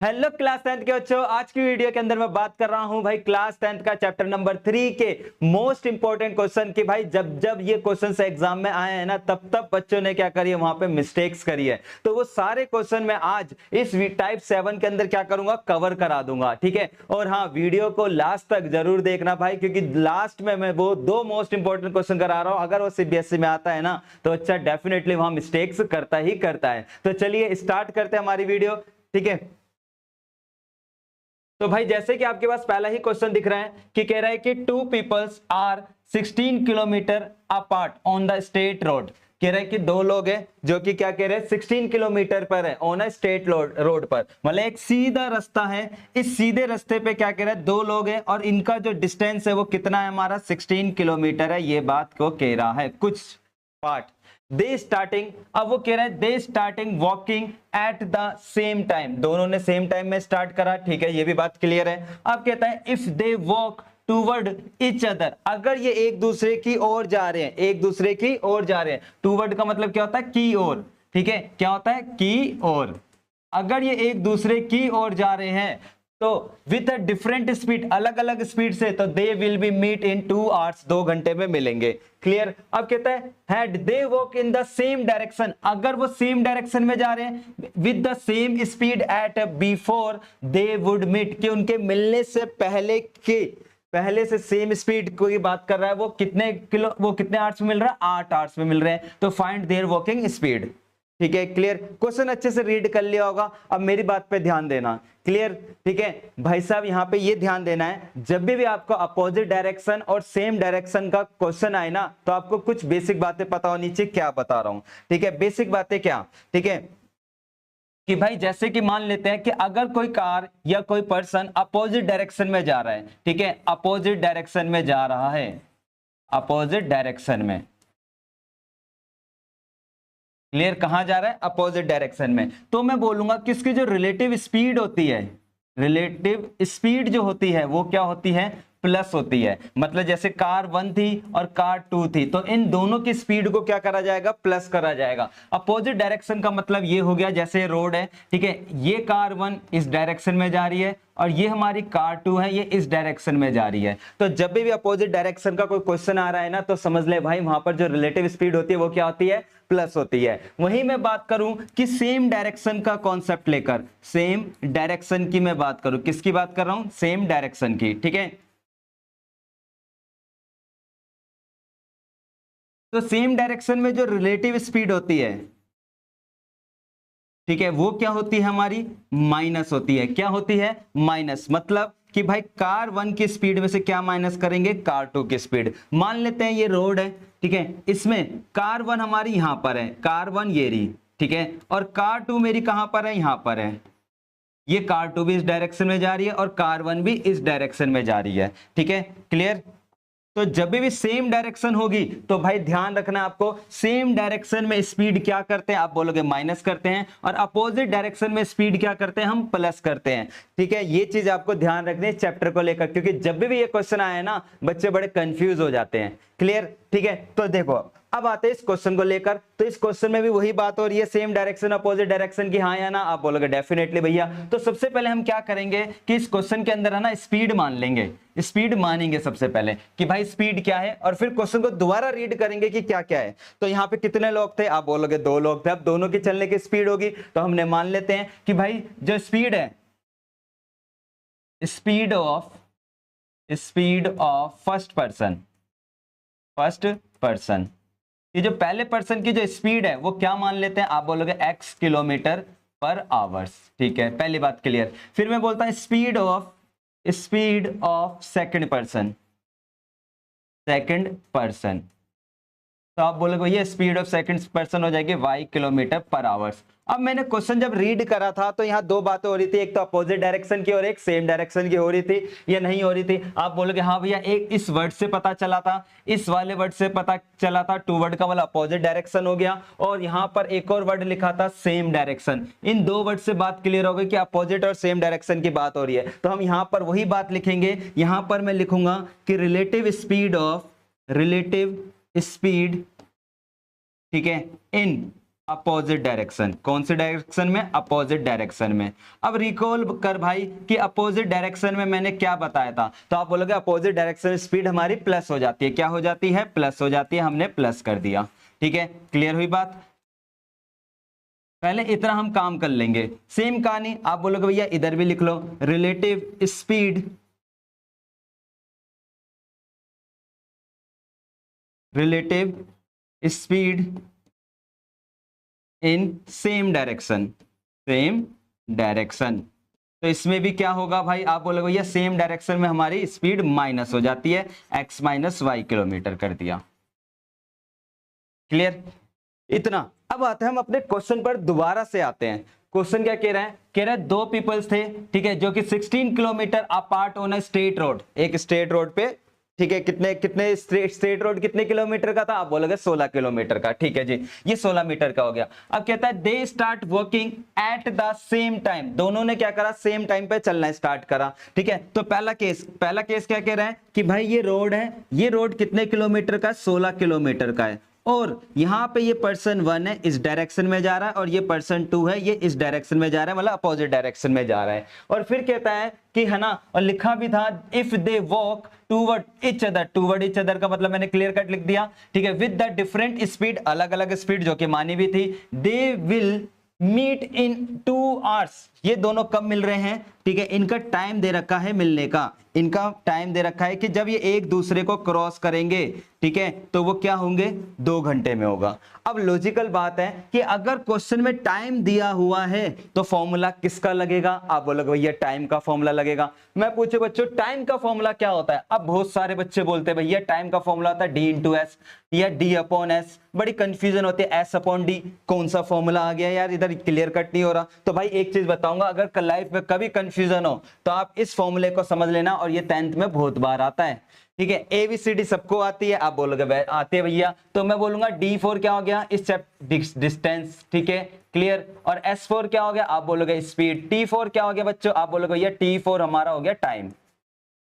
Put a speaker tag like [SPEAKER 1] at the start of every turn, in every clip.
[SPEAKER 1] Hello class 10th के बच्चों, आज की वीडियो के अंदर मैं बात कर रहा हूं भाई क्लास 10th का चैप्टर नंबर 3 के मोस्ट इंपॉर्टेंट क्वेश्चन की। भाई जब जब ये क्वेश्चन एग्जाम में आए हैं ना, तब तब बच्चों ने क्या करी है, वहां पे मिस्टेक्स करी है। तो वो सारे क्वेश्चन मैं आज इस टाइप 7 के अंदर क्या करूंगा, कवर करा दूंगा। ठीक है, और हाँ, वीडियो को लास्ट तक जरूर देखना भाई, क्योंकि लास्ट में मैं वो दो मोस्ट इंपॉर्टेंट क्वेश्चन करा रहा हूं। अगर वो सीबीएसई में आता है ना, तो अच्छा डेफिनेटली वहां मिस्टेक्स करता ही करता है। तो चलिए स्टार्ट करते हैं हमारी वीडियो। ठीक है, तो भाई जैसे कि आपके पास पहला ही क्वेश्चन दिख रहा है कि कह रहा है कि two peoples are 16 kilometre apart on the state road. कह रहा है कि दो लोग हैं जो कि क्या कह रहे हैं, 16 किलोमीटर पर है ऑन अ स्टेट रोड पर, मतलब एक सीधा रास्ता है। इस सीधे रास्ते पे क्या कह रहा है, दो लोग हैं और इनका जो डिस्टेंस है वो कितना है, हमारा 16 किलोमीटर है। ये बात को कह रहा है कुछ पार्ट। दे स्टार्टिंग, अब वो कह रहा है दे starting walking at the same time, दोनों ने सेम टाइम में स्टार्ट करा। ठीक है, ये भी बात क्लियर है। अब कहता है if they walk toward each other, अगर ये एक दूसरे की ओर जा रहे हैं, एक दूसरे की ओर जा रहे हैं। टूवर्ड का मतलब क्या होता है, की ओर। ठीक है, क्या होता है, की ओर। अगर ये एक दूसरे की ओर जा रहे हैं तो विथ अ डिफरेंट स्पीड, अलग अलग स्पीड से, तो they will be meet in 2 hours, 2 घंटे में मिलेंगे। क्लियर। अब कहता है had they walk in the same direction, अगर वो सेम डायरेक्शन में जा रहे हैं with the same speed at before they would meet, कि उनके मिलने से पहले से सेम स्पीड की बात कर रहा है। वो कितने आवर्स में मिल रहा है, 8 आवर्स में मिल रहे हैं। तो फाइंड देयर वॉकिंग स्पीड। ठीक है, क्लियर। क्वेश्चन अच्छे से रीड कर लिया होगा। अब मेरी बात पे ध्यान देना। क्लियर। ठीक है भाई साहब, यहां पे ये ध्यान देना है, जब भी आपको अपोजिट डायरेक्शन और सेम डायरेक्शन का क्वेश्चन आए ना, तो आपको कुछ बेसिक बातें पता होनी चाहिए। क्या बता रहा हूं, ठीक है, बेसिक बातें क्या। ठीक है, कि भाई जैसे कि मान लेते हैं कि अगर कोई कार या कोई पर्सन अपोजिट डायरेक्शन में जा रहा है, ठीक है, अपोजिट डायरेक्शन में जा रहा है, अपोजिट डायरेक्शन में। क्लियर, कहां जा रहा है, अपोजिट डायरेक्शन में। तो मैं बोलूंगा कि इसकी जो रिलेटिव स्पीड होती है, रिलेटिव स्पीड जो होती है वो क्या होती है, प्लस होती है। मतलब जैसे कार 1 थी और कार 2 थी, तो इन दोनों की स्पीड को क्या करा जाएगा, प्लस करा जाएगा। अपोजिट डायरेक्शन का मतलब ये हो गया, जैसे रोड है, ठीक है, ये कार 1 इस डायरेक्शन में जा रही है और ये हमारी कार 2 है, ये इस डायरेक्शन में जा रही है। तो जब भी अपोजिट डायरेक्शन का कोई क्वेश्चन आ रहा है ना, तो समझ ले भाई वहां पर जो रिलेटिव स्पीड होती है वो क्या होती है, प्लस होती है। वहीं मैं बात करूं कि सेम डायरेक्शन का कॉन्सेप्ट लेकर, सेम डायरेक्शन की मैं बात करूं, किसकी बात कर रहा हूं, सेम डायरेक्शन की। ठीक है, तो सेम डायरेक्शन में जो रिलेटिव स्पीड होती है, ठीक है, वो क्या होती है, हमारी माइनस होती है। क्या होती है, माइनस। मतलब कि भाई कार 1 की स्पीड में से क्या माइनस करेंगे, कार 2 की स्पीड। मान लेते हैं ये रोड है, ठीक है, इसमें कार 1 हमारी यहां पर है, कार 1 ये रही, ठीक है, और कार 2 मेरी कहां पर है, यहां पर है। ये कार 2 भी इस डायरेक्शन में जा रही है और कार 1 भी इस डायरेक्शन में जा रही है। ठीक है, क्लियर। तो जब भी सेम डायरेक्शन होगी तो भाई ध्यान रखना आपको, सेम डायरेक्शन में स्पीड क्या करते हैं, आप बोलोगे माइनस करते हैं, और अपोजिट डायरेक्शन में स्पीड क्या करते हैं, हम प्लस करते हैं। ठीक है, ये चीज आपको ध्यान रखनी है चैप्टर को लेकर, क्योंकि जब भी ये क्वेश्चन आए ना, बच्चे बड़े कंफ्यूज हो जाते हैं। क्लियर। ठीक है, तो देखो अब आते हैं इस क्वेश्चन को लेकर। तो इस क्वेश्चन में भी वही बात हो रही है, सेम डायरेक्शन अपोजिट डायरेक्शन की, हाँ या ना, आप बोलोगे डेफिनेटली भैया। तो सबसे पहले हम क्या करेंगे कि इस क्वेश्चन के अंदर है ना, स्पीड मान लेंगे, स्पीड मानेंगे सबसे पहले कि भाई स्पीड क्या है, और फिर क्वेश्चन को दोबारा रीड करेंगे कि क्या क्या है। तो यहाँ पे कितने लोग थे, आप बोलोगे 2 लोग थे। अब दोनों की चलने की स्पीड होगी, तो हमने मान लेते हैं कि भाई जो स्पीड है, स्पीड ऑफ फर्स्ट पर्सन, ये जो पहले पर्सन की जो स्पीड है वो क्या मान लेते हैं, आप बोलोगे x किलोमीटर पर आवर्स। ठीक है, पहली बात क्लियर। फिर मैं बोलता हूं स्पीड ऑफ सेकंड पर्सन, तो आप बोलोगे भैया स्पीड ऑफ सेकंड पर्सन हो जाएगी y किलोमीटर पर आवर्स। अब मैंने क्वेश्चन जब रीड करा था तो यहाँ 2 बातें हो रही थी, एक तो अपोजिट डायरेक्शन की और एक सेम डायरेक्शन की हो रही थी, या नहीं हो रही थी। आप बोलोगे हाँ भैया, एक इस वर्ड से पता चला था, इस वाले वर्ड से पता चला था, टू वर्ड का मतलब अपोजिट डायरेक्शन हो गया, और यहाँ पर एक और वर्ड लिखा था सेम डायरेक्शन। इन 2 वर्ड से बात क्लियर हो गई कि अपोजिट और सेम डायरेक्शन की बात हो रही है। तो हम यहाँ पर वही बात लिखेंगे, यहाँ पर मैं लिखूंगा कि रिलेटिव स्पीड, ठीक है, इन अपोजिट डायरेक्शन। कौन से डायरेक्शन में? अपोजिट डायरेक्शन में। अब रिकॉल कर भाई कि अपोजिट डायरेक्शन में मैंने क्या बताया था, तो आप बोलोगे अपोजिट डायरेक्शन में स्पीड हमारी प्लस हो जाती है। क्या हो जाती है? प्लस हो जाती है। हमने प्लस कर दिया। ठीक है, क्लियर हुई बात? पहले इतना हम काम कर लेंगे। सेम कहानी आप बोलोगे भैया इधर भी लिख लो, relative speed, relative speed in same direction, same direction. तो इसमें भी क्या होगा भाई, आप बोलोगे भैया सेम डायरेक्शन में हमारी स्पीड माइनस हो जाती है, x माइनस वाई किलोमीटर कर दिया। क्लियर? इतना। अब आते हैं हम अपने क्वेश्चन पर दोबारा से आते हैं। क्वेश्चन क्या कह रहा है? कह रहा है दो पीपल्स थे, ठीक है, जो कि 16 kilometre apart on a straight road, एक स्ट्रेट रोड पे, ठीक है, कितने कितने स्ट्रेट रोड कितने किलोमीटर का था? आप बोलोगे 16 किलोमीटर का। ठीक है जी, ये 16 मीटर का हो गया। अब कहता है they start working at the same time, दोनों ने क्या करा? सेम टाइम पे चलना स्टार्ट करा। ठीक है, तो पहला केस क्या कह रहा है कि भाई ये रोड है, ये रोड कितने किलोमीटर का? 16 किलोमीटर का है। और यहां पे ये पर्सन 1 है, इस डायरेक्शन में जा रहा है, और ये पर्सन 2 है, ये इस डायरेक्शन में जा रहा है, मतलब अपोजिट डायरेक्शन में जा रहा है। और फिर कहता है कि है ना, और लिखा भी था if they walk toward each other का मतलब मैंने क्लियर कट लिख दिया। ठीक है, विद द डिफरेंट स्पीड, अलग अलग स्पीड जो कि मानी भी थी, they will meet in 2 hours, ये दोनों कब मिल रहे हैं? ठीक है, इनका टाइम दे रखा है मिलने का, इनका टाइम दे रखा है कि जब ये एक दूसरे को क्रॉस करेंगे, ठीक है, तो वो क्या होंगे? 2 घंटे में होगा। अब लॉजिकल बात है कि अगर क्वेश्चन में टाइम दिया हुआ है तो फॉर्मूला किसका लगेगा? आप बोलोगे भैया टाइम का फॉर्मूला लगेगा। मैं पूछे बच्चों टाइम का फॉर्मूला क्या होता है? अब बहुत सारे बच्चे बोलते हैं भैया टाइम का फॉर्मूला होता है d इंटू एस या d अपॉन एस। बड़ी कंफ्यूजन होती है, एस अपॉन डी कौन सा फॉर्मूला आ गया यार, इधर क्लियर कट नहीं हो रहा। तो भाई एक चीज बताऊंगा, अगर लाइफ में कभी कंफ्यूजन हो तो आप इस फॉर्मूले को समझ लेना, और ये 10th में बहुत बार आता है। ठीक है, ABCD सबको आती है, आप बोलोगे आते हैं भैया, तो मैं बोलूंगा D4 क्या हो गया? इस डिस्टेंस। ठीक है, क्लियर? और S4 क्या हो गया? आप बोलोगे स्पीड। T4 क्या हो गया बच्चों? आप बोलोगे भैया T4 हमारा हो गया टाइम।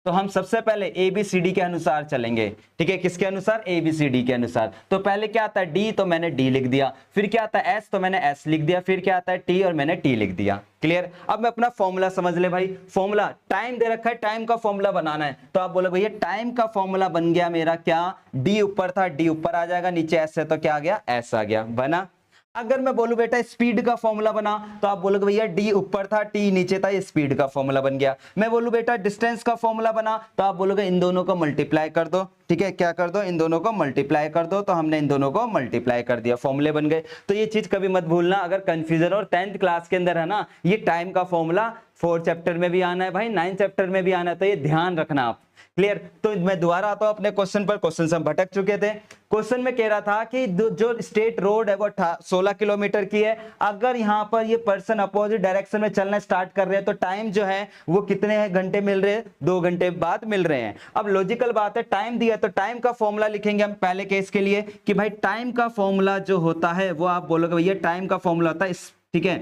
[SPEAKER 1] तो हम सबसे पहले ABCD के अनुसार चलेंगे। ठीक है, किसके अनुसार? ABCD के अनुसार। तो पहले क्या आता है? D, तो मैंने D लिख दिया। फिर क्या आता है? S, तो मैंने S लिख दिया। फिर क्या आता है? T, और मैंने T लिख दिया। क्लियर? अब मैं अपना फॉर्मूला समझ ले भाई। फॉर्मूला टाइम दे रखा है, टाइम का फॉर्मूला बनाना है, तो आप बोलो भैया टाइम का फॉर्मूला बन गया मेरा क्या? D ऊपर था, D ऊपर आ जाएगा, नीचे S है तो क्या आ गया? S आ गया। बना? अगर मैं बोलूं बेटा स्पीड का फॉर्मूला बना, तो आप बोलोगे भैया डी ऊपर था, टी नीचे था, ये स्पीड का फॉर्मूला बन गया। मैं बोलूं बेटा डिस्टेंस का फॉर्मूला बना, तो आप बोलोगे इन दोनों को मल्टीप्लाई कर दो। ठीक है, क्या कर दो? इन दोनों को मल्टीप्लाई कर दो। तो हमने इन दोनों को मल्टीप्लाई कर दिया, फॉर्मूले बन गए। तो ये चीज कभी मत भूलना, अगर कंफ्यूजन और 10th क्लास के अंदर है ना, ये टाइम का फॉर्मूला 4 चैप्टर में भी आना है भाई, 9 चैप्टर में भी आना है, तो ये ध्यान रखना आप। क्लियर? तो मैं दोबारा आता हूं अपने क्वेश्चन पर। क्वेश्चन से हम भटक चुके थे। क्वेश्चन में कह रहा था कि जो स्टेट रोड है वो 16 किलोमीटर की है। अगर यहां पर ये पर्सन अपोजिट डायरेक्शन में चलना स्टार्ट कर रहे हैं तो टाइम जो है वो कितने घंटे मिल रहे हैं? 2 घंटे बाद मिल रहे हैं। अब लॉजिकल बात है, टाइम दिया तो टाइम का फॉर्मूला लिखेंगे हम पहले केस के लिए कि भाई टाइम का फॉर्मूला जो होता है वो आप बोलोगे भैया टाइम का फॉर्मूला होता है, ठीक है,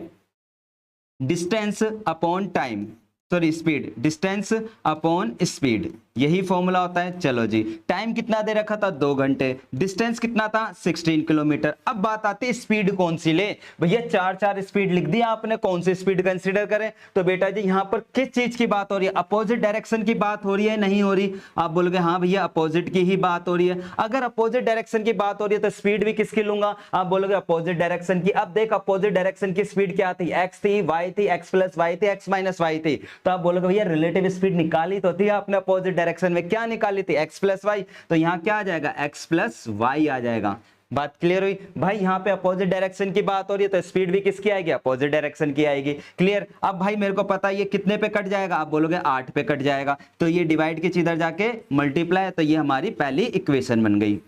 [SPEAKER 1] distance upon time, sorry speed, distance upon speed, यही फॉर्मूला होता है। चलो जी, टाइम कितना दे रखा था? 2 घंटे। डिस्टेंस कितना था? 16 किलोमीटर। अब बात आती है स्पीड कौन सी ले? भैया 4 स्पीड लिख दिया आपने, कौन सी स्पीड कंसीडर करें? तो बेटा जी यहाँ पर किस चीज की बात हो रही है? अपोजिट डायरेक्शन की बात हो रही है, नहीं हो रही? आप बोलोगे हाँ भैया अपोजिट की ही बात हो रही है। अगर अपोजिट डायरेक्शन की बात हो रही है तो स्पीड भी किसकी लूंगा? आप बोलोगे अपोजिट डायरेक्शन की। अब देख अपोजिट डायरेक्शन की स्पीड क्या थी? x थी, y थी, x प्लस y थी, x माइनस y थी। तो आप बोलोगे भैया रिलेटिव स्पीड निकाली तो थी आपने अपोजिट डायरेक्शन में, क्या निकाली थी? x plus y. तो यहाँ क्या आ जाएगा? x प्लस वाई आ जाएगा। बात क्लियर हुई भाई? यहाँ पे अपोजिट डायरेक्शन की बात हो रही है तो स्पीड भी किसकी आएगी? अपोजिट डायरेक्शन की आएगी। क्लियर? अब भाई मेरे को पता है ये कितने पे कट जाएगा? आप बोलोगे 8 पे कट जाएगा। तो ये डिवाइड के इधर जाके मल्टीप्लाई, तो ये हमारी पहली इक्वेशन बन गई,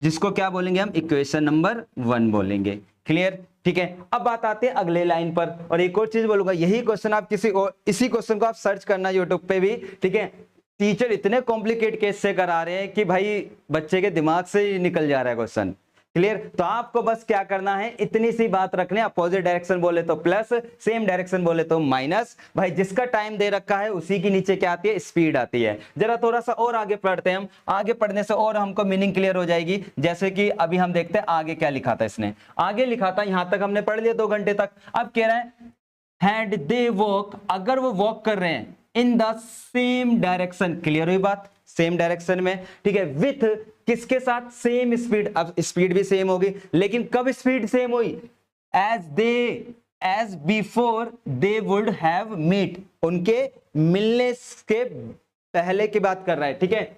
[SPEAKER 1] जिसको क्या बोलेंगे हम? इक्वेशन नंबर 1 बोलेंगे। क्लियर? ठीक है, अब बात आते हैं अगले लाइन पर। और एक और चीज बोलूंगा, यही क्वेश्चन आप किसी और, इसी क्वेश्चन को आप सर्च करना यूट्यूब पे भी। ठीक है, टीचर इतने कॉम्प्लिकेट केस से करा रहे हैं कि भाई बच्चे के दिमाग से ही निकल जा रहा है क्वेश्चन। क्लियर। तो आपको बस क्या करना है, इतनी सी बात रखने, अपोजिट डायरेक्शन बोले तो प्लस, सेम डायरेक्शन बोले तो माइनस। भाई जिसका टाइम दे रखा है उसी की नीचे क्या आती है, स्पीड आती है। जरा थोड़ा सा और आगे पढ़ते हैं हम, आगे पढ़ने से और हमको मीनिंग क्लियर हो जाएगी। जैसे कि अभी हम देखते हैं आगे क्या लिखा था इसने, आगे लिखा था, यहां तक हमने पढ़ लिया 2 घंटे तक। अब कह रहा है हैड दे वॉक, अगर वो वॉक कर रहे हैं इन द सेम डायरेक्शन, क्लियर हुई बात, सेम डायरेक्शन में, ठीक है, विथ किसके साथ, सेम स्पीड। अब स्पीड भी सेम होगी, लेकिन कब स्पीड सेम हुई, as before they would have meet, उनके मिलने के पहले की बात कर रहा है, ठीक है,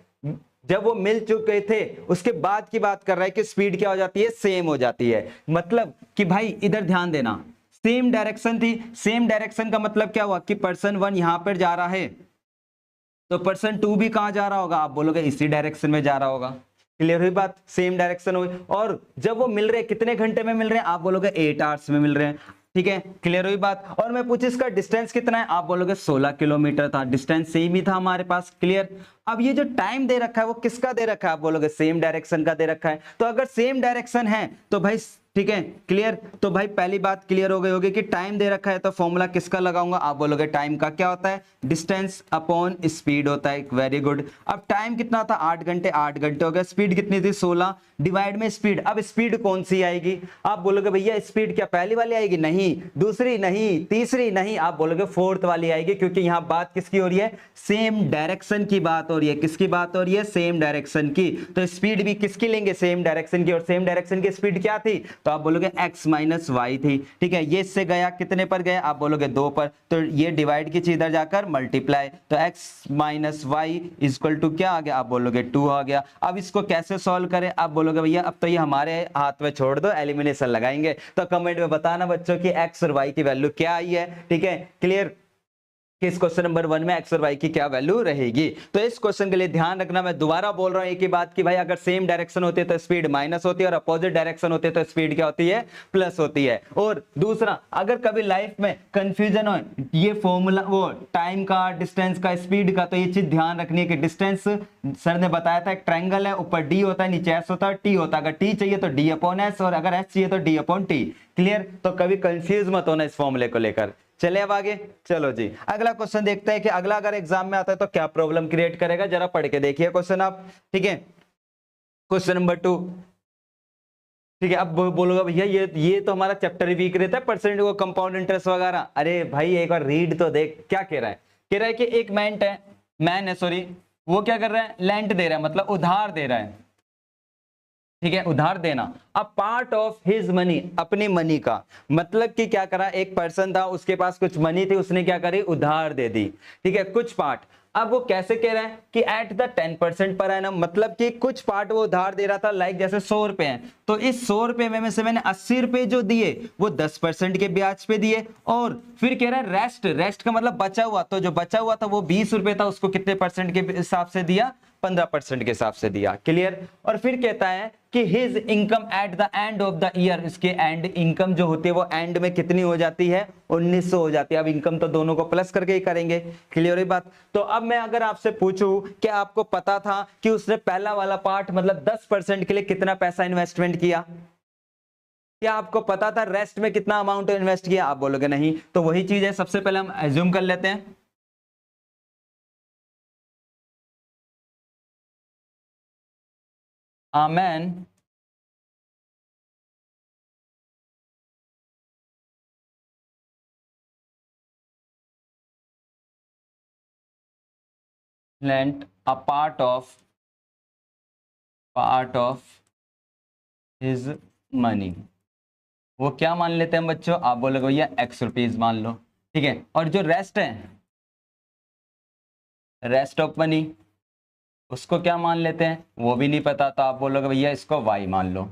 [SPEAKER 1] जब वो मिल चुके थे उसके बाद की बात कर रहा है कि स्पीड क्या हो जाती है, सेम हो जाती है। मतलब कि भाई इधर ध्यान देना, सेम डायरेक्शन थी, सेम डायरेक्शन का मतलब क्या हुआ कि पर्सन 1 यहां पर जा रहा है तो पर्सन 2 भी कहां जा रहा होगा, आप बोलोगे इसी डायरेक्शन में जा रहा होगा। क्लियर हुई बात, सेम डायरेक्शन हुई। और जब वो मिल रहे कितने घंटे में मिल रहे हैं, आप बोलोगे 8 आवर्स में मिल रहे हैं, ठीक है, क्लियर हुई बात। और मैं पूछूं इसका डिस्टेंस कितना है, आप बोलोगे 16 किलोमीटर था, डिस्टेंस सेम ही था हमारे पास, क्लियर। अब ये जो टाइम दे रखा है वो किसका दे रखा है, आप बोलोगे सेम डायरेक्शन का दे रखा है। तो अगर सेम डायरेक्शन है तो भाई ठीक है, क्लियर। तो भाई पहली बात क्लियर हो गई होगी कि टाइम दे रखा है तो फॉर्मूला किसका लगाऊंगा, आप बोलोगे टाइम का क्या होता है, डिस्टेंस अपॉन स्पीड होता है। Very good. अब टाइम कितना था, 8 घंटे, 8 घंटे हो गए, स्पीड कितनी थी 16, डिवाइड में स्पीड। अब स्पीड कौन सी आएगी, आप बोलोगे भैया स्पीड क्या पहली वाली आएगी, नहीं, दूसरी नहीं, तीसरी नहीं, आप बोलोगे फोर्थ वाली आएगी, क्योंकि यहां बात किसकी हो रही है, सेम डायरेक्शन की बात हो रही है। किसकी बात हो रही है, सेम डायरेक्शन की। तो स्पीड भी किसकी लेंगे, सेम डायरेक्शन की, और सेम डायरेक्शन की स्पीड क्या थी, तो आप बोलोगे x माइनस वाई थी, ठीक है। ये इससे गया कितने पर गया, आप बोलोगे 2 पर, तो ये डिवाइड की चीज इधर जाकर मल्टीप्लाई, तो x minus y equal to क्या आ गया, आप बोलोगे 2 आ गया। अब इसको कैसे सॉल्व करें, आप बोलोगे भैया अब तो ये हमारे हाथ में छोड़ दो, एलिमिनेशन लगाएंगे। तो कमेंट में बताना बच्चों की x और y की वैल्यू क्या आई है, ठीक है, क्लियर। इस क्वेश्चन नंबर 1 में x और y की क्या वैल्यू रहेगी। तो इस क्वेश्चन के लिए ध्यान रखना, मैं दोबारा बोल रहा हूं एक ही बात कि भाई अगर सेम डायरेक्शन होती है तो स्पीड माइनस होती है, और अपोजिट डायरेक्शन होती है तो स्पीड क्या होती है, प्लस होती है। और दूसरा, अगर कभी लाइफ में कंफ्यूजन हो ये फॉर्मूला, वो टाइम का, डिस्टेंस का, स्पीड का, तो ये चीज ध्यान रखनी है कि डिस्टेंस सर ने बताया था एक ट्रायंगल है, ऊपर डी होता है, नीचे एस होता है, टी होता है। अगर टी चाहिए तो डी अपॉन एस, और अगर एस चाहिए तो डी अपॉन टी। क्लियर। तो कभी कंफ्यूज मत होना इस फॉर्मूले को लेकर। चले अब आगे, चलो जी अगला क्वेश्चन देखते हैं कि अगला अगर एग्जाम में आता है तो क्या प्रॉब्लम क्रिएट करेगा, जरा पढ़ के देखिए क्वेश्चन आप, ठीक है। क्वेश्चन नंबर 2, ठीक है। अब बोलोगा भैया ये तो हमारा चैप्टर ही वीक रहता है, परसेंट वो कंपाउंड इंटरेस्ट वगैरह। अरे भाई एक बार रीड तो देख, क्या कह रहा है, कह रहा है कि एक मैन है सॉरी, वो क्या कर रहा है, लेंट दे रहा है, मतलब उधार दे रहा है, ठीक है, उधार देना। A part of his money, अपनी मनी का, मतलब कि क्या करा, एक पर्सन था उसके पास कुछ मनी थी, उसने क्या करी, उधार दे दी, ठीक है, कुछ पार्ट। अब वो कैसे कह रहा है कि एट द 10% पर एनम, मतलब कि कुछ पार्ट वो उधार दे रहा था, लाइक जैसे 100 रुपए हैं, तो इस 100 रुपए में से मैंने 80 रुपए जो दिए वो 10% के ब्याज पे दिए। और फिर कह रहा है रेस्ट का मतलब बचा हुआ, तो जो बचा हुआ था वो 20 रुपए था, उसको कितने परसेंट के हिसाब से दिया, 15% के हिसाब से दिया। क्लियर। और फिर कहता है कि his income at the end of the year, इसके एंड इनकम जो होती है वो एंड में कितनी हो जाती है, 1900 हो जाती है। अब इनकम तो दोनों को प्लस करके ही करेंगे। क्लियर है बात। तो अब मैं अगर आपसे पूछूं कि आपको पता था कि उसने पहला वाला पार्ट मतलब 10% के लिए कितना पैसा इन्वेस्टमेंट किया, क्या आपको पता था रेस्ट में कितना अमाउंट इन्वेस्ट किया, आप बोलोगे नहीं। तो वही चीज है, सबसे पहले हम एज्यूम कर लेते हैं, आमेन lent a part of his money, वो क्या मान लेते हैं बच्चों, आप बोलोगे भैया x रुपीज मान लो, ठीक है। और जो रेस्ट है, रेस्ट ऑफ मनी, उसको क्या मान लेते हैं, वो भी नहीं पता, तो आप बोलोगे भैया इसको y मान लो,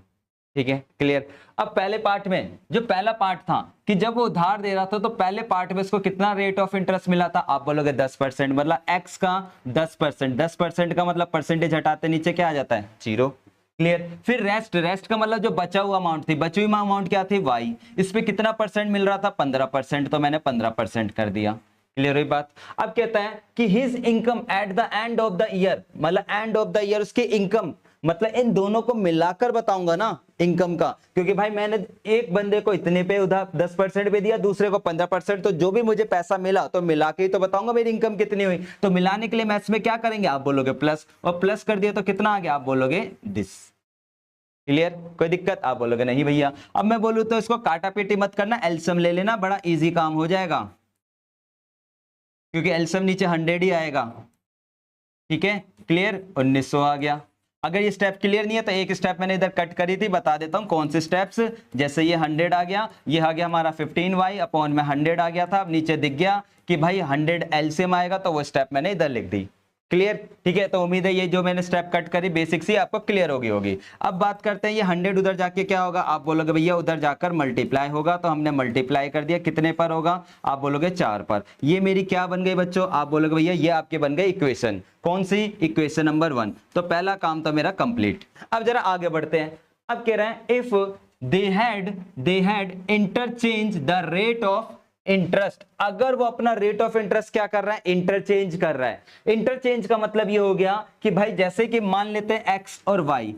[SPEAKER 1] ठीक है। क्लियर। अब पहले पार्ट में, जो पहला पार्ट था कि जब वो उधार दे रहा था तो पहले पार्ट में इसको कितना रेट ऑफ इंटरेस्ट मिला था, आप बोलोगे 10%, मतलब x का 10%, 10% का मतलब परसेंटेज हटाते नीचे क्या आ जाता है, 0। क्लियर। फिर रेस्ट का मतलब जो बचा हुआ अमाउंट थी, बची हुई अमाउंट क्या थी, y, इस पे कितना परसेंट मिल रहा था, 15%, तो मैंने 15% कर दिया। क्लियर हुई बात। अब कहता है कि his income at the end of the year, मतलब एंड ऑफ द ईयर उसकी इनकम मतलब इन दोनों को मिलाकर बताऊंगा ना इनकम का, क्योंकि भाई मैंने एक बंदे को इतने पे उधार 10% पे दिया, दूसरे को 15%, तो जो भी मुझे पैसा मिला तो मिला के ही तो बताऊंगा मेरी इनकम कितनी हुई। तो मिलाने के लिए मैथ्स में क्या करेंगे, आप बोलोगे प्लस, और प्लस कर दिया तो कितना आ गया, आप बोलोगे दिस। क्लियर, कोई दिक्कत, आप बोलोगे नहीं भैया। अब मैं बोलूं तो इसको काटा पीटी मत करना, एलसीएम ले लेना, बड़ा इजी काम हो जाएगा, क्योंकि एलसीएम नीचे 100 ही आएगा। ठीक है, क्लियर, 1900 आ गया। अगर ये स्टेप क्लियर नहीं है तो एक स्टेप मैंने इधर कट करी थी, बता देता हूं कौन से स्टेप्स। जैसे ये 100 आ गया, ये आ गया हमारा 15y अपॉन में 100 आ गया था, अब नीचे दिख गया कि भाई 100 एलसीएम आएगा, तो वो स्टेप मैंने इधर लिख दी। क्लियर, ठीक है, तो उम्मीद है ये जो मैंने स्टेप कट करी बेसिक सी आपको क्लियर होगी। अब बात करते हैं ये 100 उधर जाके क्या होगा, आप बोलोगे भैया उधर जाकर मल्टीप्लाई होगा, तो हमने मल्टीप्लाई कर दिया, कितने पर होगा, आप बोलोगे 4 पर। ये मेरी क्या बन गई बच्चों, आप बोलोगे भैया ये आपके बन गई इक्वेशन, कौन सी, इक्वेशन नंबर 1। तो पहला काम तो मेरा कंप्लीट। अब जरा आगे बढ़ते हैं। अब कह रहे हैं if they had interchange the rate of interest, अगर वो अपना रेट ऑफ इंटरेस्ट क्या कर रहा है, इंटरचेंज कर रहा है। इंटरचेंज का मतलब ये हो गया कि भाई जैसे कि मान लेते हैं एक्स और वाई,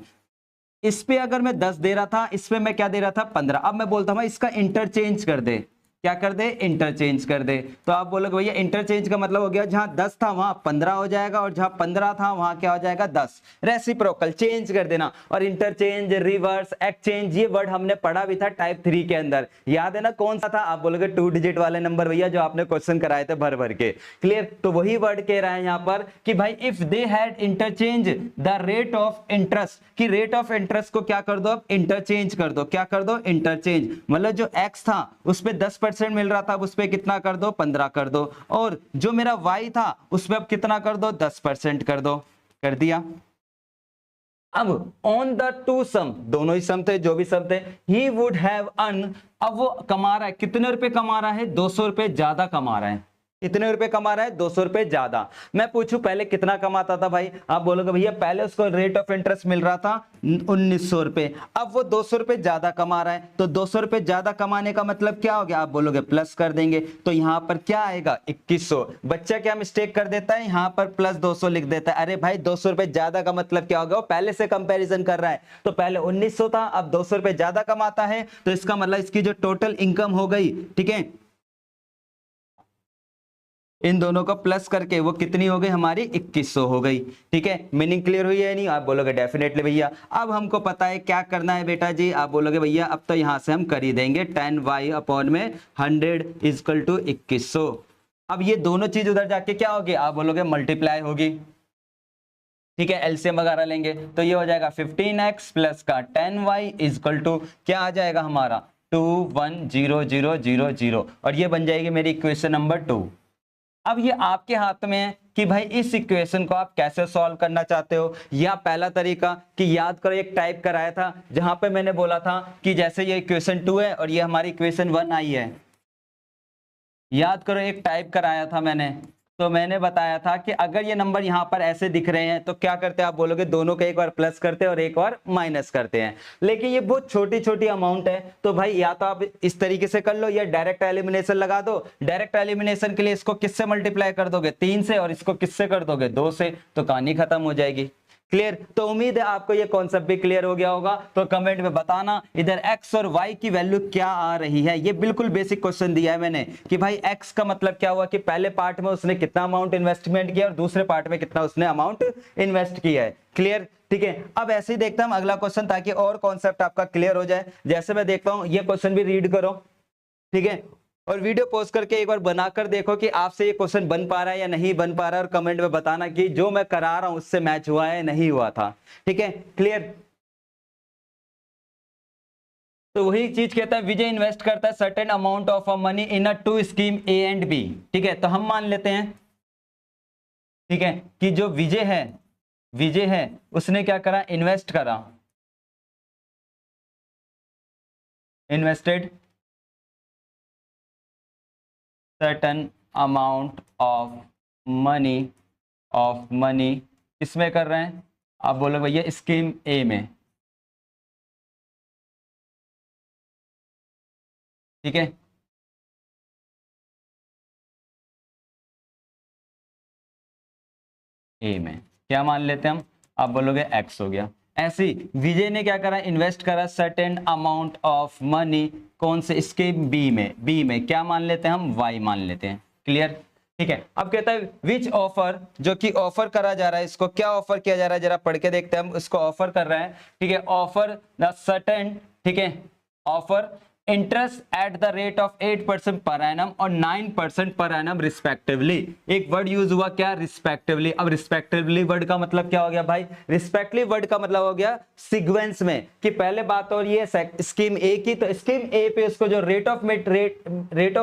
[SPEAKER 1] इस पे अगर मैं 10 दे रहा था, इस पे मैं क्या दे रहा था 15, अब मैं बोलता हूं इसका इंटरचेंज कर दे, क्या कर दे, इंटरचेंज कर दे। तो आप बोलोगे भैया इंटरचेंज का मतलब हो गया जहां 10 था वहां 15 हो जाएगा, और जहां 15 था वहां क्या हो जाएगा 10, रेसिप्रोकल चेंज कर देना। और इंटरचेंज, रिवर्स, एक्सचेंज, ये वर्ड हमने पढ़ा भी था टाइप 3 के अंदर, याद है ना कौन सा था, आप बोलोगे 2 डिजिट वाले नंबर भैया जो आपने क्वेश्चन कराए थे भर भर के। क्लियर, तो वही वर्ड कह रहा है यहां पर कि भाई if they had interchange the rate of interest, कि रेट ऑफ इंटरेस्ट को क्या कर दो, अब इंटरचेंज कर दो, क्या कर दो, इंटरचेंज, मतलब जो एक्स था उस पे 10% मिल रहा था, अब उस पे कितना कर दो, 15 कर दो, और जो मेरा y था उस पे अब कितना कर दो, 10% कर दो, कर दिया। अब ऑन द टू सम, दोनों ही सम थे, जो भी सम थे, ही वुड हैव अर्न, अब वो कमा रहा है कितने रुपए कमा रहा है, 200 रुपए ज्यादा कमा रहा है, कितने रुपए कमा रहा है, 200 रुपए ज्यादा। मैं पूछूं पहले कितना कमाता था भाई, आप बोलोगे भैया पहले उसको रेट ऑफ इंटरेस्ट मिल रहा था 1900 रुपए, अब वो 200 रुपए ज्यादा कमा रहा है, तो 200 रुपए ज्यादा कमाने का मतलब क्या हो गया, आप बोलोगे प्लस कर देंगे, तो यहां पर क्या आएगा 2100। बच्चा क्या मिस्टेक कर देता है, यहां पर प्लस 200 लिख देता है, अरे भाई 200 रुपए ज्यादा का मतलब क्या होगा, वो पहले से कंपेरिजन कर रहा है, तो पहले 1900 था अब 200 रुपए ज्यादा कमाता है, तो इसका मतलब इसकी जो टोटल इनकम हो गई, ठीक है, इन दोनों को प्लस करके वो कितनी हो गई हमारी 2100 हो गई। ठीक है, मीनिंग क्लियर हुई है नहीं, आप बोलोगे डेफिनेटली भैया। अब हमको पता है क्या करना है बेटा जी, आप बोलोगे भैया अब तो यहां से हम कर ही देंगे 10y अपॉन में 100 इजकल टू 2100। अब ये दोनों चीज उधर जाके क्या होगी, आप बोलोगे मल्टीप्लाई होगी। ठीक है, एलसीएम वगैरह लेंगे तो ये हो जाएगा 15x प्लस का 10y इजकल टू क्या आ जाएगा हमारा 21000, और ये बन जाएगी मेरी इक्वेशन नंबर 2। अब ये आपके हाथ में है कि भाई इस इक्वेशन को आप कैसे सॉल्व करना चाहते हो, या पहला तरीका कि याद करो एक टाइप कराया था जहां पे मैंने बोला था कि जैसे ये इक्वेशन 2 है और ये हमारी इक्वेशन 1 आई है, याद करो एक टाइप कराया था मैंने, तो मैंने बताया था कि अगर ये नंबर यहां पर ऐसे दिख रहे हैं तो क्या करते हैं, आप बोलोगे दोनों को एक बार प्लस करते हैं और एक बार माइनस करते हैं, लेकिन ये बहुत छोटी छोटी अमाउंट है, तो भाई या तो आप इस तरीके से कर लो या डायरेक्ट एलिमिनेशन लगा दो। डायरेक्ट एलिमिनेशन के लिए इसको किससे मल्टीप्लाई कर दोगे 3 से, और इसको किससे कर दोगे 2 से, तो कहानी खत्म हो जाएगी। क्लियर, तो उम्मीद है आपको ये कॉन्सेप्ट भी क्लियर हो गया होगा। तो कमेंट में बताना इधर x और y की वैल्यू क्या आ रही है। ये बिल्कुल बेसिक क्वेश्चन दिया है मैंने कि भाई x का मतलब क्या हुआ कि पहले पार्ट में उसने कितना अमाउंट इन्वेस्टमेंट किया और दूसरे पार्ट में कितना उसने अमाउंट इन्वेस्ट किया है। क्लियर, ठीक है, अब ऐसे ही देखता हूं अगला क्वेश्चन ताकि और कॉन्सेप्ट आपका क्लियर हो जाए। जैसे मैं देखता हूं ये क्वेश्चन भी रीड करो, ठीक है, और वीडियो पॉज करके एक बार बनाकर देखो कि आपसे ये क्वेश्चन बन पा रहा है या नहीं बन पा रहा है, और कमेंट में बताना कि जो मैं करा रहा हूं उससे मैच हुआ है नहीं हुआ था। ठीक है, क्लियर, तो वही चीज कहता है विजय इन्वेस्ट करता है certain amount of money in a two scheme A and B. ठीक है, तो हम मान लेते हैं, ठीक है, कि जो विजय है उसने क्या करा, इन्वेस्ट करा, invested certain amount of money इसमें कर रहे हैं, आप बोलो भैया स्कीम ए में। ठीक है, ए में क्या मान लेते हैं हम, आप बोलोगे एक्स हो गया, ऐसी विजय ने क्या करा, इन्वेस्ट करा सर्टेन अमाउंट ऑफ मनी, कौन से स्कीम बी में क्या मान लेते हैं हम, वाई मान लेते हैं। क्लियर, ठीक है। अब कहता है विच ऑफर, जो कि ऑफर करा जा रहा है, इसको क्या ऑफर किया जा रहा है जरा पढ़ के देखते हैं हम। इसको ऑफर कर रहे हैं, ठीक है, ऑफर द सर्टेन, ठीक है, offer interest at the rate of 8% per annum और 9% पर एनम रिस्पेक्टिवली। एक वर्ड यूज हुआ क्या, रिस्पेक्टिवली। अब रिस्पेक्टिवली वर्ड का मतलब क्या हो गया भाई, रिस्पेक्टिवली वर्ड का मतलब हो गया सीक्वेंस में, कि पहले बात हो रही है स्कीम ए की, तो स्कीम ए पे उसको जो रेट ऑफ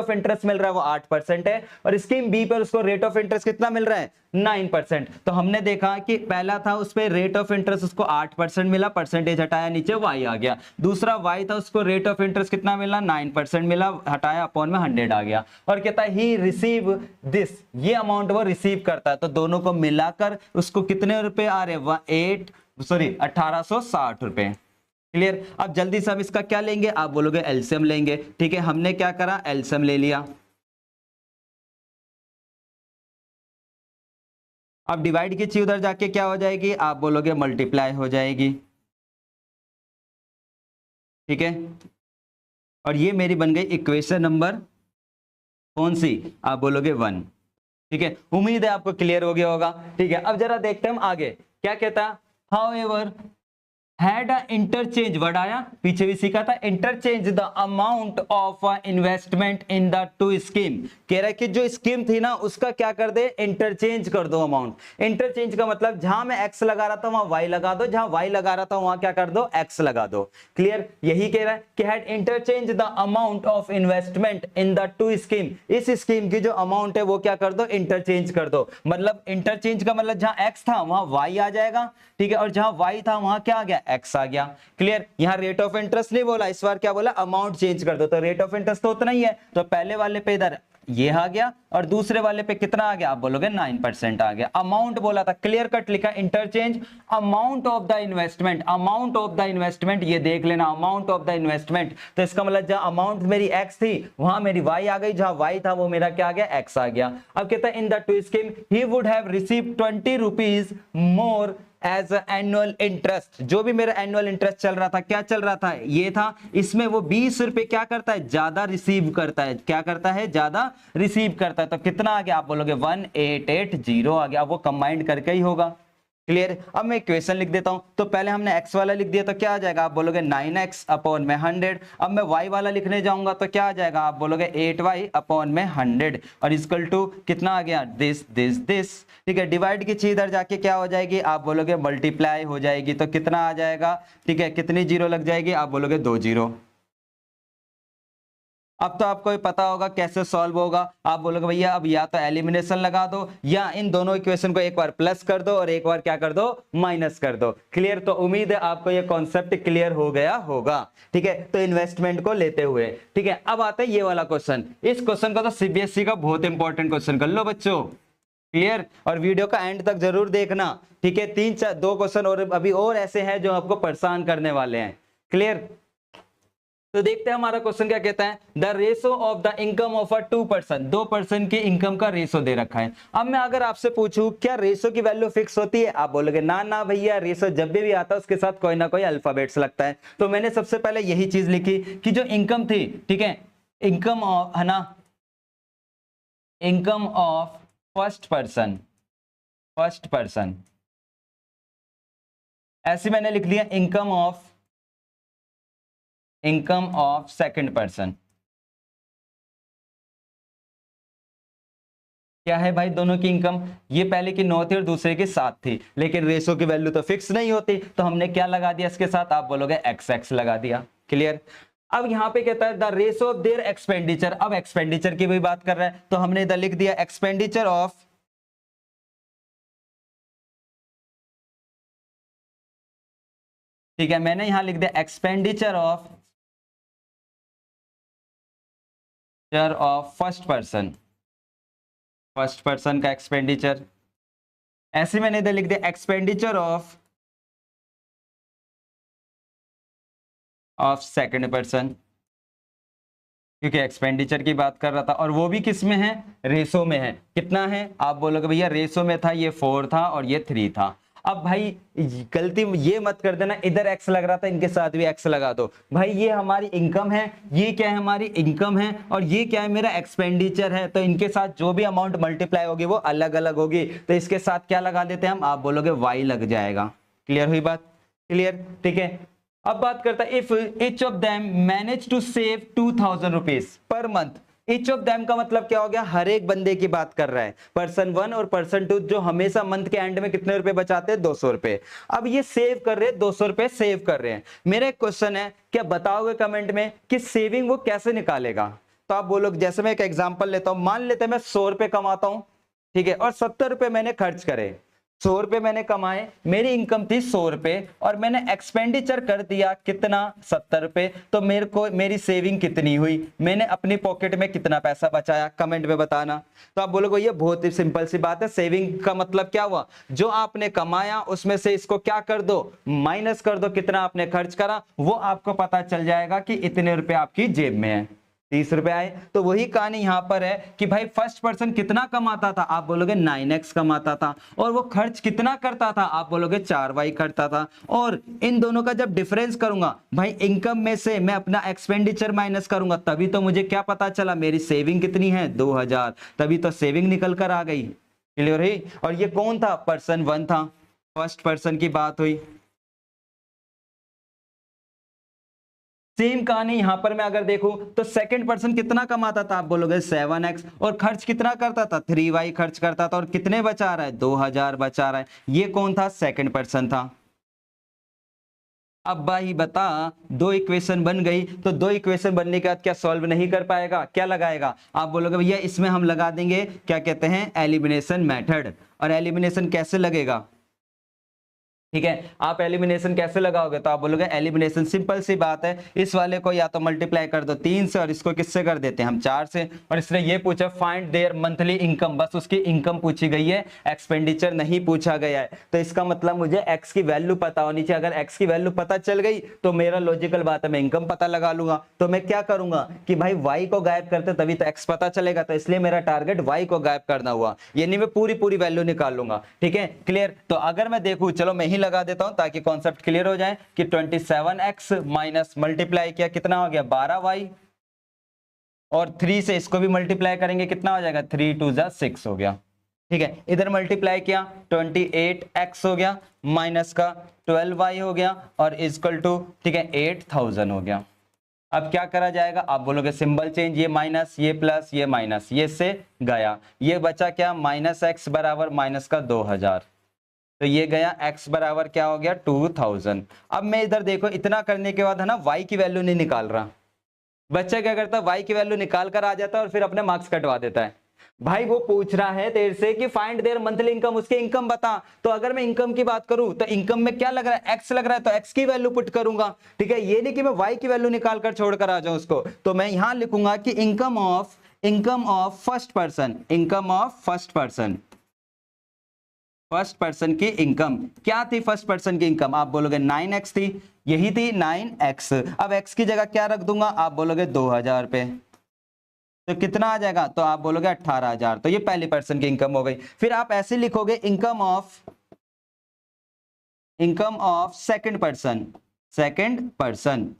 [SPEAKER 1] इंटरेस्ट मिल रहा है वो 8% है, और स्कीम बी पर उसको रेट ऑफ इंटरेस्ट कितना मिल रहा है, 9%। तो हमने देखा कि पहला था उस पे रेट ऑफ इंटरेस्ट उसको 8% मिला, परसेंटेज हटाया नीचे y आ गया। दूसरा y था उसको रेट ऑफ इंटरेस्ट कितना मिला, 9% मिला, हटाया अपॉन में 100 आ गया। और कहता है ही रिसीव दिस, ये अमाउंट वो रिसीव करता है, तो दोनों को मिलाकर उसको कितने रुपए आ रहे, 1860 रुपए। क्लियर। अब जल्दी से हम इसका क्या लेंगे, आप बोलोगे एलसीएम लेंगे, ठीक है। हमने क्या करा, एलसीएम ले लिया। अब डिवाइड की चीज उधर जाके क्या हो जाएगी, आप बोलोगे मल्टीप्लाई हो जाएगी, ठीक है। और ये मेरी बन गई इक्वेशन नंबर कौन सी, आप बोलोगे 1, ठीक है। उम्मीद है आपको क्लियर हो गया होगा, ठीक है। अब जरा देखते हैं हम आगे क्या कहता है। However had a interchange, word आया, पीछे भी सीखा था, interchange the amount of investment in the two scheme. कह रहा है कि जो स्कीम थी ना उसका क्या कर दे, इंटरचेंज कर दो अमाउंट। इंटरचेंज का मतलब जहां मैं एक्स लगा रहा था वहां वाई लगा दो, जहां वाई लगा रहा था वहां क्या कर दो, एक्स लगा दो। क्लियर, यही कह रहा है कि had interchange the amount of investment in the two scheme, इस स्कीम की जो अमाउंट है वो क्या कर दो, इंटरचेंज कर दो। मतलब इंटरचेंज का मतलब जहां एक्स था वहां वाई आ जाएगा, ठीक है, और जहां वाई था वहां क्या आ गया, एक्स आ गया। क्लियर, यहां रेट ऑफ इंटरेस्ट नहीं बोला, इस बार क्या बोला, अमाउंट चेंज कर दो। तो रेट ऑफ इंटरेस्ट तो उतना ही है, तो पहले वाले पे इधर ये आ गया और दूसरे वाले पे कितना आ गया, आप बोलोगे 9% आ गया। अमाउंट बोला था, क्लियर कट लिखा, interchange amount of the investment, amount of the investment, ये देख लेना अमाउंट ऑफ द इन्वेस्टमेंट। तो इसका मतलब जहां अमाउंट मेरी एक्स थी वहां मेरी वाई आ गई, जहां वाई था वो मेरा क्या आ गया, एक्स आ गया। अब कहता है in the two scheme he would have receive 20 rupees more as annual interest. जो भी मेरा एनुअल इंटरेस्ट चल रहा था, क्या चल रहा था, ये था, इसमें वो 20 रुपए क्या करता है, ज्यादा रिसीव करता है। क्या करता है, ज्यादा रिसीव करता है। तो कितना आ गया, आप बोलोगे 1880 आ गया। वो कंबाइंड करके ही होगा। क्लियर। अब मैं इक्वेशन लिख देता हूं, तो पहले हमने x वाला लिख दिया तो क्या आ जाएगा, आप बोलोगे 9x अपॉन में 100। अब मैं y वाला लिखने जाऊंगा तो क्या आ जाएगा, आप बोलोगे 8y अपॉन में 100 और इक्वल टू कितना आ गया, दिस। ठीक है, डिवाइड की चीज इधर जाके क्या हो जाएगी, आप बोलोगे मल्टीप्लाई हो जाएगी। तो कितना आ जाएगा, ठीक है, कितनी जीरो लग जाएगी, आप बोलोगे 2 जीरो। अब तो आपको पता होगा कैसे सॉल्व होगा। आप बोलोगे भैया अब या तो एलिमिनेशन लगा दो या इन दोनों इक्वेशन को एक बार प्लस कर दो और एक बार क्या कर दो, माइनस कर दो। क्लियर। तो उम्मीद है आपको ये कॉन्सेप्ट क्लियर हो गया होगा, ठीक है। तो इन्वेस्टमेंट को लेते हुए, ठीक है। अब आता है ये वाला क्वेश्चन। इस क्वेश्चन को तो सीबीएसई का बहुत इंपॉर्टेंट क्वेश्चन कर लो बच्चों। क्लियर। और वीडियो का एंड तक जरूर देखना, ठीक है। 2 क्वेश्चन और अभी और ऐसे हैं जो आपको परेशान करने वाले हैं। क्लियर। तो देखते हैं हमारा क्वेश्चन क्या कहता है। The ratio of the income of a 2%, 2% की इनकम का रेशो दे रखा है। अब मैं अगर आपसे पूछूं क्या रेशो की वैल्यू फिक्स होती है, आप बोलोगे ना ना भैया, रेशो जब भी आता है उसके साथ कोई ना कोई अल्फाबेट्स लगता है। तो मैंने सबसे पहले यही चीज लिखी कि जो इनकम थी, ठीक है, इनकम ऑफ, है ना, इनकम ऑफ फर्स्ट पर्सन, ऐसे मैंने लिख लिया इनकम ऑफ सेकंड पर्सन। क्या है भाई, दोनों की इनकम, ये पहले की 9 थी और दूसरे की 7 थी, लेकिन रेशो की वैल्यू तो फिक्स नहीं होती, तो हमने क्या लगा दिया इसके साथ, आप बोलोगे XX लगा दिया। क्लियर। अब यहां पे कहता है the ratio of their expenditure. अब एक्सपेंडिचर की भी बात कर रहा है, तो हमने इधर लिख दिया एक्सपेंडिचर ऑफ, ठीक है, मैंने यहां लिख दिया एक्सपेंडिचर ऑफ फर्स्ट पर्सन का एक्सपेंडिचर। ऐसे मैंने इधर लिख दिया एक्सपेंडिचर ऑफ सेकंड पर्सन, क्योंकि एक्सपेंडिचर की बात कर रहा था और वो भी किस में है, रेशो में है। कितना है, आप बोलोगे भैया रेशो में था, ये 4 था और ये 3 था। अब भाई गलती ये मत कर देना, इधर एक्स लग रहा था इनके साथ भी एक्स लगा दो। भाई ये हमारी इनकम है, ये क्या है हमारी इनकम है, और ये क्या है मेरा एक्सपेंडिचर है, तो इनके साथ जो भी अमाउंट मल्टीप्लाई होगी वो अलग अलग होगी, तो इसके साथ क्या लगा देते हैं हम, आप बोलोगे वाई लग जाएगा। क्लियर हुई बात? क्लियर, ठीक है। अब बात करता है if each of them manage to save 2000 rupees per month. Each of them का मतलब क्या हो गया, हर एक बंदे की बात कर रहा है, पर्सन 1 और पर्सन 2 जो हमेशा मंथ के एंड में कितने रुपए बचाते हैं, 200 रुपए। अब ये सेव कर रहे हैं, 200 रुपए सेव कर रहे हैं। मेरा एक क्वेश्चन है, क्या बताओगे कमेंट में कि सेविंग वो कैसे निकालेगा? तो आप बोलोगे, जैसे मैं एक एग्जांपल लेता हूं, मान लेते हैं मैं 100 रुपए कमाता हूं, ठीक है, और 70 रुपए मैंने खर्च करे। 100 रुपए मैंने कमाए, मेरी इनकम थी 100 रुपए, और मैंने एक्सपेंडिचर कर दिया कितना, 70 रुपए, तो मेरे को मेरी सेविंग कितनी हुई, मैंने अपनी पॉकेट में कितना पैसा बचाया, कमेंट में बताना। तो आप बोलोगे ये बहुत ही सिंपल सी बात है, सेविंग का मतलब क्या हुआ, जो आपने कमाया उसमें से इसको क्या कर दो, माइनस कर दो, कितना आपने खर्च करा, वो आपको पता चल जाएगा कि इतने रुपए आपकी जेब में है, 30 रुपए आए। तो वही कहानी यहां पर है कि भाई फर्स्ट पर्सन कितना कमाता था, आप बोलोगे 9x कमाता था, और वो खर्च कितना करता था, आप बोलोगे 4y करता था। और इन दोनों का जब डिफरेंस करूंगा, भाई इनकम में से मैं अपना एक्सपेंडिचर माइनस करूंगा, तभी तो मुझे क्या पता चला, मेरी सेविंग कितनी है, 2000, तभी तो सेविंग निकल कर आ गई। क्लियर है? और ये कौन था, पर्सन 1 था, फर्स्ट पर्सन की बात हुई। सेम कहानी यहां पर मैं अगर देखूं तो सेकंड पर्सन कितना कमाता था, आप बोलोगे 7x, और खर्च कितना करता था, 3y खर्च करता था, और कितने बचा रहा है, 2000 बचा रहा है। ये कौन था, सेकंड पर्सन था। अब भाई बता, दो इक्वेशन बन गई, तो दो इक्वेशन बनने के बाद क्या सॉल्व नहीं कर पाएगा, क्या लगाएगा, आप बोलोगे भैया इसमें हम लगा देंगे, क्या कहते हैं, एलिमिनेशन मेथड। और एलिमिनेशन कैसे लगेगा, ठीक है, आप एलिमिनेशन कैसे लगाओगे, तो आप बोलोगे एलिमिनेशन सिंपल सी बात है, इस वाले को या तो मल्टीप्लाई कर दो 3 से, और इसको किससे कर देते हैं हम, 4 से। और इसने ये पूछा फाइंड देयर मंथली इनकम, बस उसकी इनकम पूछी गई है, एक्सपेंडिचर नहीं पूछा गया है। तो इसका मतलब मुझे एक्स की वैल्यू पता होनी चाहिए। अगर एक्स की वैल्यू पता चल गई तो मेरा लॉजिकल बात है, मैं इनकम पता लगा लूंगा। तो मैं क्या करूंगा कि भाई वाई को गायब करते तभी तो एक्स पता चलेगा, तो इसलिए मेरा टारगेट वाई को गायब करना हुआ, यानी मैं पूरी वैल्यू निकाल लूंगा। ठीक है, क्लियर। तो अगर मैं देखूं, चलो मैं ही लगा देता हूं ताकि कॉन्सेप्ट क्लियर हो जाए, कि 27x माइनस मल्टीप्लाई किया कितना हो गया, 12y, और 3 से इसको भी मल्टीप्लाई करेंगे कितना हो जाएगा, 3 2 जा 6 हो गया। ठीक है, इधर मल्टीप्लाई किया 28x हो गया, माइनस का 12y हो गया, और इक्वल टू, ठीक है, 8000 हो गया। अब क्या करा जाएगा, आप बोलोगे सिंबल चेंज, ये माइनस, ये प्लस, ये माइनस, ये से गया, ये बचा क्या, माइनस एक्स बराबर माइनस का 2000, तो ये गया x बराबर क्या हो गया, 2000। अब मैं इधर देखो, इतना करने के बाद है ना, y की वैल्यू नहीं निकाल रहा। बच्चा क्या करता है, y की वैल्यू निकाल कर आ जाता है और फिर अपने मार्क्स कटवा देता है। भाई वो पूछ रहा है तेरे से कि फाइंड देयर मंथली इनकम, उसके इनकम बता। तो अगर मैं इनकम की बात करूं तो इनकम में क्या लग रहा है, x लग रहा है, तो x की वैल्यू पुट करूंगा। ठीक है, ये नहीं कि मैं y की वैल्यू निकाल कर छोड़कर आ जाऊं उसको। तो मैं यहां लिखूंगा कि income of first person, income of first person, first person की इनकम क्या थी, फर्स्ट पर्सन की इनकम आप बोलोगे 9x थी, यही थी 9x। अब x की जगह क्या रख दूंगा, आप बोलोगे 2000 पे, तो कितना आ जाएगा, तो आप बोलोगे 18000। तो ये पहली पर्सन की इनकम हो गई। फिर आप ऐसे लिखोगे इनकम ऑफ सेकंड पर्सन।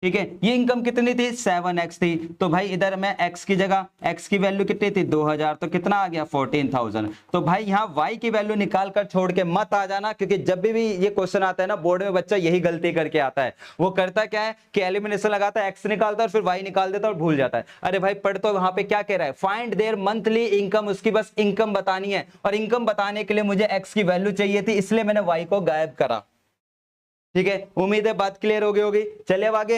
[SPEAKER 1] ठीक है, ये इनकम कितनी थी, 7x थी। तो भाई इधर मैं x की जगह, x की वैल्यू कितनी थी, 2000, तो कितना आ गया, 14000। तो भाई यहाँ y की वैल्यू निकाल कर छोड़ के मत आ जाना, क्योंकि जब भी ये क्वेश्चन आता है ना बोर्ड में, बच्चा यही गलती करके आता है। वो करता क्या है कि एलिमिनेशन लगाता है, x निकालता है और फिर y निकाल देता है और भूल जाता है। अरे भाई पढ़, तो वहां पे क्या कह रहा है, फाइंड देयर मंथली इनकम, उसकी बस इनकम बतानी है, और इनकम बताने के लिए मुझे x की वैल्यू चाहिए थी, इसलिए मैंने y को गायब करा। ठीक है, उम्मीद है बात क्लियर हो गई होगी। चलिए अब आगे।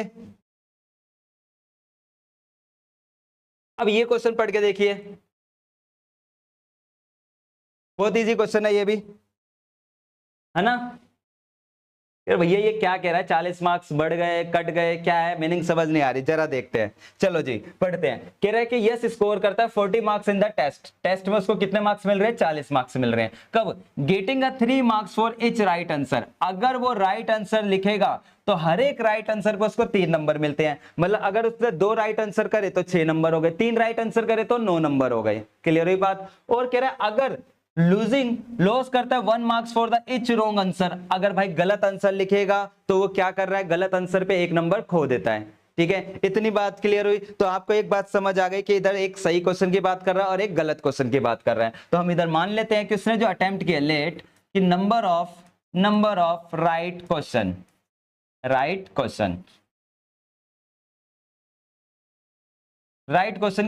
[SPEAKER 1] अब ये क्वेश्चन पढ़ के देखिए, बहुत इजी क्वेश्चन है ये भी, है ना। यार भैया ये क्या कह रहा है, 40 मार्क्स बढ़ गए, कट गए, क्या है मीनिंग समझ नहीं आ रही, जरा देखते हैं। चलो जी पढ़ते हैं। कह रहा है कि यस स्कोर करता है 40 मार्क्स इन द टेस्ट में उसको कितने मार्क्स मिल रहे हैं, 40 मार्क्स मिल रहे हैं। कब, getting a 3 marks for each right answer, अगर वो राइट आंसर लिखेगा तो हर एक राइट आंसर पर उसको 3 नंबर मिलते हैं। मतलब अगर उसने 2 राइट आंसर करे तो 6 नंबर हो गए, 3 राइट आंसर करे तो 9 नंबर हो गए। क्लियर हुई बात। और कह रहा है अगर लूजिंग लॉस करता है 1 marks for the each wrong answer. अगर भाई गलत आंसर लिखेगा तो वो क्या कर रहा है, गलत आंसर पे 1 नंबर खो देता है। ठीक है, इतनी बात क्लियर हुई। तो आपको एक बात समझ आ गई कि इधर एक सही क्वेश्चन की बात कर रहा है और एक गलत क्वेश्चन की बात कर रहा है। तो हम इधर मान लेते हैं कि उसने जो अटेम्प्ट किया लेट कि नंबर ऑफ राइट क्वेश्चन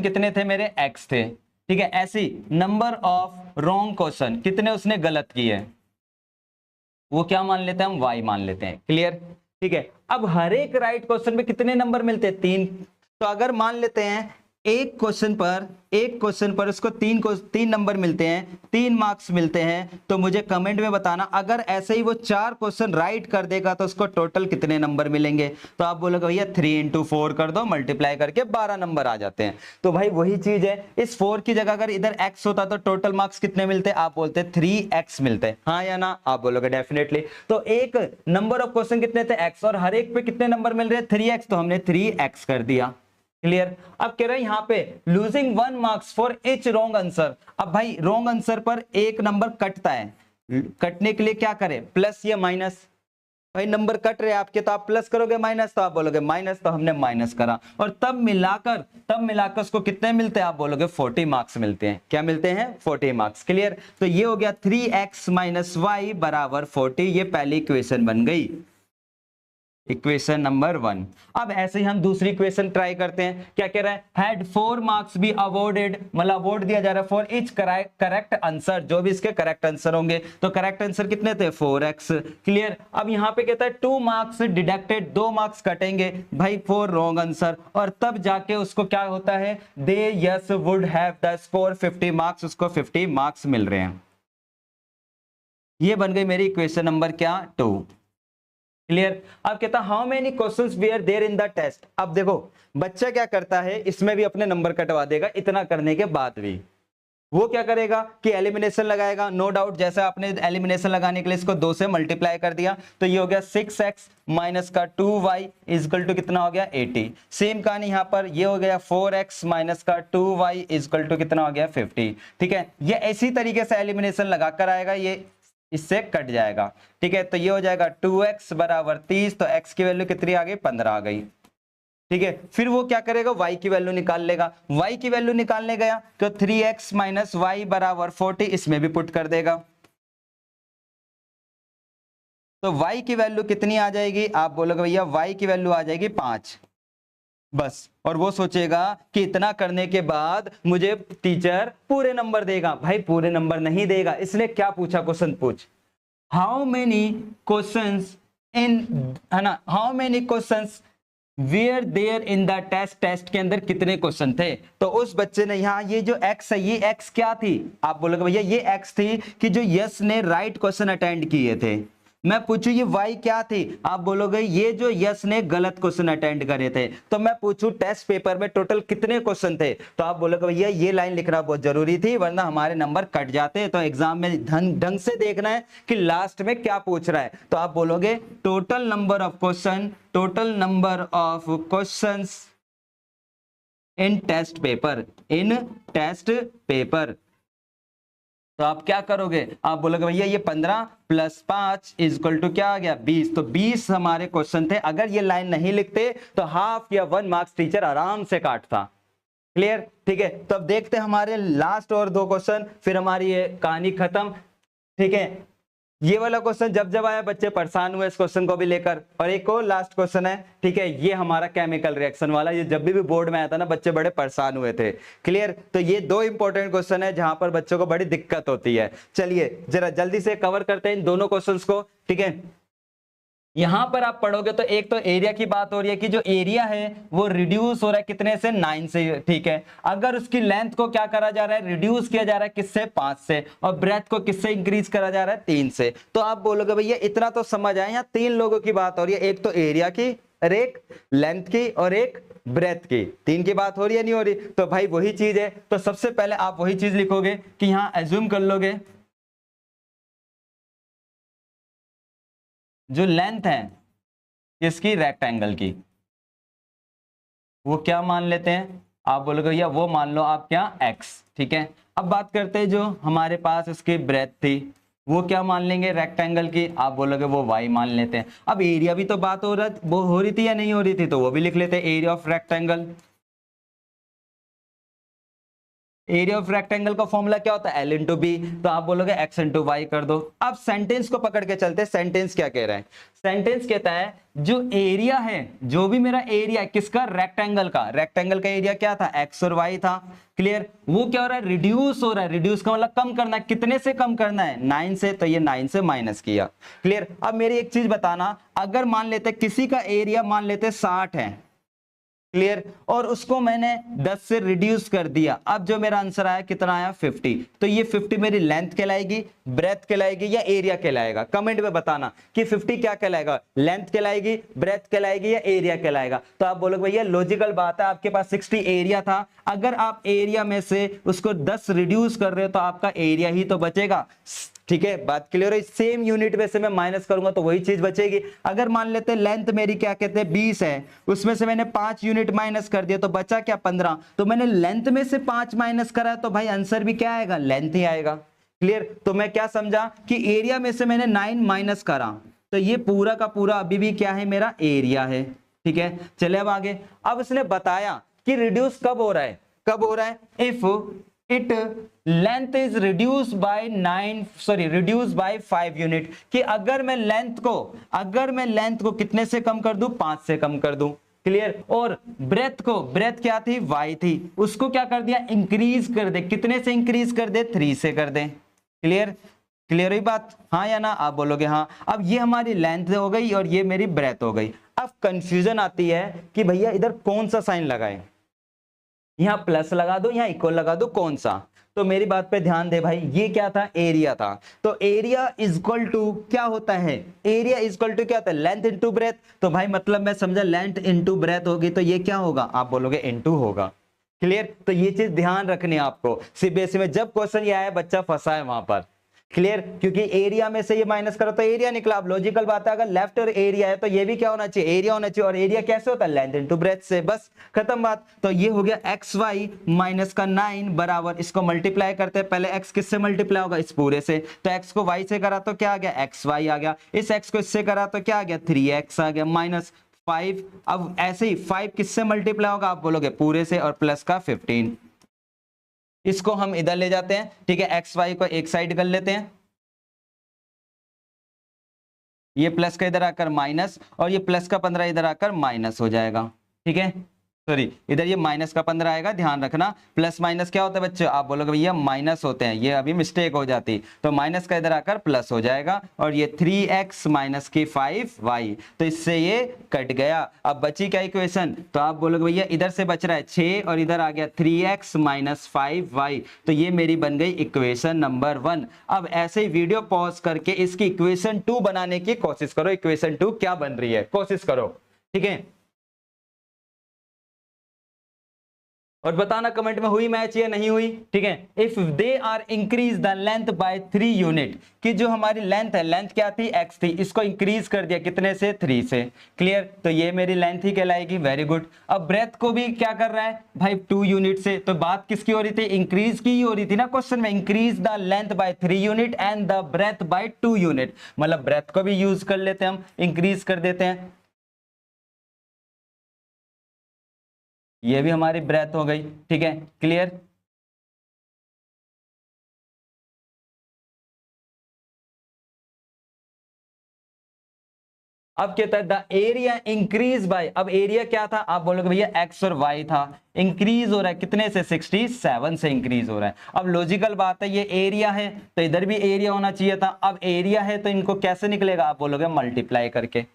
[SPEAKER 1] कितने थे मेरे, x थे। ठीक है, ऐसी नंबर ऑफ रॉन्ग क्वेश्चन कितने उसने गलत किए, वो क्या मान लेते हैं हम, y मान लेते हैं। क्लियर। ठीक है, अब हर एक राइट क्वेश्चन पे कितने नंबर मिलते हैं, 3। तो अगर मान लेते हैं एक क्वेश्चन पर उसको 3 नंबर मिलते हैं, 3 मार्क्स मिलते हैं, तो मुझे कमेंट में बताना अगर ऐसे ही वो 4 क्वेश्चन राइट कर देगा तो उसको टोटल कितने नंबर मिलेंगे। तो आप बोलोगे भैया 3 × 4 कर दो, मल्टीप्लाई करके 12 नंबर आ जाते हैं। तो भाई वही चीज है, इस 4 की जगह अगर इधर x होता तो टोटल मार्क्स कितने मिलते, आप बोलते 3x मिलते, हाँ या ना, आप बोलोगे डेफिनेटली। तो एक नंबर ऑफ क्वेश्चन कितने थे, x, और हर एक पे कितने नंबर मिल रहे हैं, 3x, तो हमने 3x कर दिया। क्लियर। अब कह रहे हैं यहां पे losing 1 marks for each wrong answer. अब भाई रॉन्ग आंसर पर 1 नंबर कटता है, कटने के लिए क्या करें, प्लस या माइनस। भाई नंबर कट रहे आपके तो आप प्लस करोगे, माइनस तो आप बोलोगे माइनस, तो हमने माइनस करा, और तब मिलाकर उसको कितने मिलते हैं, आप बोलोगे 40 मार्क्स मिलते हैं। क्या मिलते हैं, 40 मार्क्स। क्लियर। तो ये हो गया 3x - y = 40। ये पहली इक्वेशन बन गई, इक्वेशन नंबर 1। अब ऐसे ही हम दूसरी इक्वेशन ट्राई करते हैं। क्या कह रहा है, हैड 4 मार्क्स बी अवॉर्डेड, मतलब अवॉर्ड दिया जा रहा है फॉर इच करेक्ट आंसर, जो भी इसके करेक्ट आंसर होंगे। तो करेक्ट आंसर कितने थे, 4x। क्लियर। अब यहां पे कहता है 2 मार्क्स डिडक्टेड, 2 मार्क्स कटेंगे भाई फॉर रॉन्ग आंसर, और तब जाके उसको क्या होता है, they yes would have the score 50 marks, उसको 50 मार्क्स मिल रहे हैं। ये बन गई मेरी इक्वेशन नंबर क्या, 2। क्लियर। अब कहता how many questions were there in the test. अब देखो बच्चा क्या करता है, इसमें भी अपने नंबर कटवा देगा, इतना करने के बाद भी वो क्या करेगा कि एलिमिनेशन लगाएगा। नो डाउट, जैसे आपने एलिमिनेशन लगाने के लिए इसको 2 से मल्टीप्लाई कर दिया, तो ये हो गया 6x माइनस का 2y इजकल टू कितना हो गया, 80। सेम कहानी यहाँ पर, ये हो गया 4x माइनस का 2y इजकल टू कितना हो गया, 50। ठीक है, ये इसी तरीके से एलिमिनेशन लगा कर आएगा, ये इससे कट जाएगा। ठीक है, तो ये हो जाएगा 2x = 30, तो x की वैल्यू कितनी आ गई, 15 आ गई। ठीक है, फिर वो क्या करेगा, y की वैल्यू निकाल लेगा। y की वैल्यू निकालने गया तो 3x - y = 40, इसमें भी पुट कर देगा। तो y की वैल्यू कितनी आ जाएगी, आप बोलोगे भैया y की वैल्यू आ जाएगी 5 बस। और वो सोचेगा कि इतना करने के बाद मुझे टीचर पूरे नंबर देगा। भाई पूरे नंबर नहीं देगा, इसने क्या पूछा, क्वेश्चन पूछ हाउ मेनी क्वेश्चंस इन, है ना, how many questions were there in the test, test के अंदर कितने क्वेश्चन थे। तो उस बच्चे ने यहाँ ये जो x है, ये x क्या थी, आप बोलोगे भैया ये x थी कि जो यस ने राइट क्वेश्चन अटेंड किए थे। मैं पूछूं ये y क्या थी, आप बोलोगे ये जो यस ने गलत क्वेश्चन अटेंड करे थे। तो मैं पूछूं टेस्ट पेपर में टोटल कितने क्वेश्चन थे, तो आप बोलोगे भैया ये लाइन लिखना बहुत जरूरी थी, वरना हमारे नंबर कट जाते। तो एग्जाम में ढंग से देखना है कि लास्ट में क्या पूछ रहा है। तो आप बोलोगे total number of question in test paper, तो आप क्या करोगे, आप बोलोगे भैया ये 15 + 5 = क्या आ गया, 20। तो 20 हमारे क्वेश्चन थे। अगर ये लाइन नहीं लिखते तो हाफ या 1 मार्क्स टीचर आराम से काटता। क्लियर। ठीक है, तो अब देखते हैं हमारे लास्ट और 2 क्वेश्चन, फिर हमारी ये कहानी खत्म। ठीक है, ये वाला क्वेश्चन जब जब आया बच्चे परेशान हुए इस क्वेश्चन को भी लेकर। और एक और लास्ट क्वेश्चन है, ठीक है, ये हमारा केमिकल रिएक्शन वाला, ये जब भी बोर्ड में आया था ना बच्चे बड़े परेशान हुए थे। क्लियर। तो ये 2 इंपॉर्टेंट क्वेश्चन है जहां पर बच्चों को बड़ी दिक्कत होती है। चलिए जरा जल्दी से कवर करते हैं इन दोनों क्वेश्चंस को। ठीक है, यहां पर आप पढ़ोगे तो एक तो एरिया की बात हो रही है कि जो एरिया है वो रिड्यूस हो रहा है कितने से, 9 से। ठीक है, अगर उसकी लेंथ को क्या करा जा रहा है, रिड्यूस किया जा रहा है किससे, 5 से, और ब्रेथ को किससे इंक्रीज करा जा रहा है, 3 से। तो आप बोलोगे भैया इतना तो समझ आए, यहाँ 3 लोगों की बात हो रही है, एक तो एरिया की और एक लेंथ की और एक ब्रेथ की, 3 की बात हो रही है, नहीं हो रही। तो भाई वही चीज है, तो सबसे पहले आप वही चीज लिखोगे कि यहाँ एज्यूम कर लोगे जो लेंथ है किसकी, रेक्टेंगल की, वो क्या मान लेते हैं, आप बोलोगे भैया वो मान लो आप क्या x, ठीक है। अब बात करते हैं जो हमारे पास इसकी ब्रेथ थी, वो क्या मान लेंगे रेक्टेंगल की, आप बोलोगे वो y मान लेते हैं। अब एरिया भी तो बात हो रही थी या नहीं हो रही थी, तो वो भी लिख लेते हैं, area of rectangle. Area of rectangle का फॉर्मूला क्या होता है, एल इंटू बी, तो आप बोलोगे एक्स इंटू वाई कर दो। अब सेंटेंस को पकड़ के चलते हैं, सेंटेंस क्या कह रहा है, सेंटेंस कहता है जो एरिया है, जो भी मेरा एरिया है किसका, रेक्टेंगल का, रेक्टेंगल का एरिया क्या था, एक्स और वाई था, क्लियर। वो क्या हो रहा है, रिड्यूस हो रहा है, रिड्यूस का मतलब कम करना है, कितने से कम करना है, 9 से, तो ये 9 से माइनस किया, क्लियर। अब मेरी एक चीज बताना, अगर मान लेते किसी का एरिया मान लेते 60 है, क्लियर, और उसको मैंने 10 से रिड्यूस कर दिया, अब जो मेरा आंसर आया कितना आया 50, तो ये 50 मेरी लेंथ कहलाएगी, ब्रेथ कहलाएगी या एरिया कहलाएगा, कमेंट में बताना कि 50 क्या कहलाएगा, लेंथ कहलाएगी, ब्रेथ कहलाएगी या एरिया कहलाएगा। तो आप बोलोगे भैया लॉजिकल बात है, आपके पास 60 एरिया था, अगर आप एरिया में से उसको 10 रिड्यूस कर रहे हो तो आपका एरिया ही तो बचेगा, ठीक है, बात क्लियर है। सेम यूनिट में से मैं माइनस करूंगा तो वही चीज बचेगी। अगर मान लेते हैं लेंथ मेरी क्या कहते हैं 20 है, उसमें से मैंने 5 यूनिट माइनस कर दिया तो बचा क्या 15, तो मैंने लेंथ में से 5 माइनस करा तो भाई आंसर भी क्या आएगा, लेंथ ही आएगा, क्लियर। तो मैं क्या समझा कि एरिया में से मैंने 9 माइनस करा, तो ये पूरा का पूरा अभी भी क्या है, मेरा एरिया है, ठीक है। चले अब आगे, अब इसने बताया कि रिड्यूस कब हो रहा है, कब हो रहा है, if it length is reduce by 5 unit, कि अगर मैं लेंथ को कितने से कम कर दूं, 5 से कम कर दूं, क्लियर। और ब्रेथ क्या थी, y थी, उसको क्या कर दिया, इंक्रीज कर दे, कितने से इंक्रीज कर दे, 3 से कर दे, क्लियर हुई बात, हाँ या ना, आप बोलोगे हाँ। अब ये हमारी लेंथ हो गई और ये मेरी ब्रेथ हो गई। अब कंफ्यूजन आती है कि भैया इधर कौन सा साइन लगाए, यहां प्लस लगा दो, यहां इक्वल लगा दो, कौन सा। तो मेरी बात पे ध्यान दे भाई, ये क्या था, एरिया था, तो एरिया इज इक्वल टू क्या होता है, एरिया इज इक्वल टू क्या होता है, लेंथ इनटू ब्रेथ। तो भाई मतलब मैं समझा लेंथ इनटू ब्रेथ होगी तो ये क्या होगा, आप बोलोगे इनटू होगा, क्लियर। तो ये चीज ध्यान रखनी है आपको, सीबीएसई में जब क्वेश्चन ये आया बच्चा फंसा है वहां पर, क्लियर, क्योंकि एरिया में से ये माइनस करो तो एरिया निकला। अब लॉजिकल बात है, अगर लेफ्ट और एरिया है तो ये भी क्या होना चाहिए, एरिया होना चाहिए, और एरिया कैसे होता है, लेंथ इनटू ब्रेथ से, बस खत्म बात। तो ये हो गया एक्स वाई माइनस का 9 बराबर, इसको मल्टीप्लाई करते हैं, पहले एक्स किससे मल्टीप्लाई होगा, इस पूरे से, तो एक्स को वाई से करा तो क्या आ गया, एक्स वाई आ गया, इस एक्स को इससे करा तो क्या आ गया, 3x आ गया, माइनस 5। अब ऐसे ही 5 किससे मल्टीप्लाई होगा, आप बोलोगे पूरे से, और प्लस का 15, इसको हम इधर ले जाते हैं, ठीक है, एक्स वाई को एक साइड कर लेते हैं, ये प्लस का इधर आकर माइनस, और ये प्लस का 15 इधर आकर माइनस हो जाएगा, ठीक है, सॉरी इधर ये माइनस का 15 आएगा, ध्यान रखना। प्लस माइनस क्या होता है बच्चों, आप बोलोगे भैया माइनस होते हैं, ये अभी मिस्टेक हो जाती, तो माइनस का इधर आकर प्लस हो जाएगा, और ये 3x माइनस की 5y, तो इससे ये कट गया। अब बची क्या इक्वेशन, तो आप बोलोगे भैया इधर से बच रहा है 6 और इधर आ गया 3x माइनस 5y, तो ये मेरी बन गई इक्वेशन नंबर 1। अब ऐसे ही वीडियो पॉज करके इसकी इक्वेशन 2 बनाने की कोशिश करो, इक्वेशन 2 क्या बन रही है, कोशिश करो, ठीक है, और बताना कमेंट में हुई मैच या नहीं हुई, ठीक है। If they are increase the length by 3 unit, कि जो हमारी लेंथ है, लेंथ क्या थी, x थी, इसको इंक्रीज कर दिया कितने से, 3 से, क्लियर, तो ये मेरी लेंथ ही कहलाएगी, वेरी गुड। अब ब्रेथ को भी क्या कर रहा है भाई, 2 यूनिट से, तो बात किसकी हो रही थी, इंक्रीज की ही हो रही थी ना क्वेश्चन में, increase the length by 3 unit and the breadth by 2 unit, मतलब ब्रेथ को भी यूज कर लेते हैं हम, इंक्रीज कर देते हैं, ये भी हमारी ब्रेथ हो गई, ठीक है, क्लियर। अब कहता है द एरिया इंक्रीज बाय, अब एरिया क्या था, आप बोलोगे भैया एक्स और वाई था, इंक्रीज हो रहा है कितने से, 67 से इंक्रीज हो रहा है। अब लॉजिकल बात है, ये एरिया है तो इधर भी एरिया होना चाहिए था, अब एरिया है तो इनको कैसे निकलेगा, आप बोलोगे मल्टीप्लाई करके,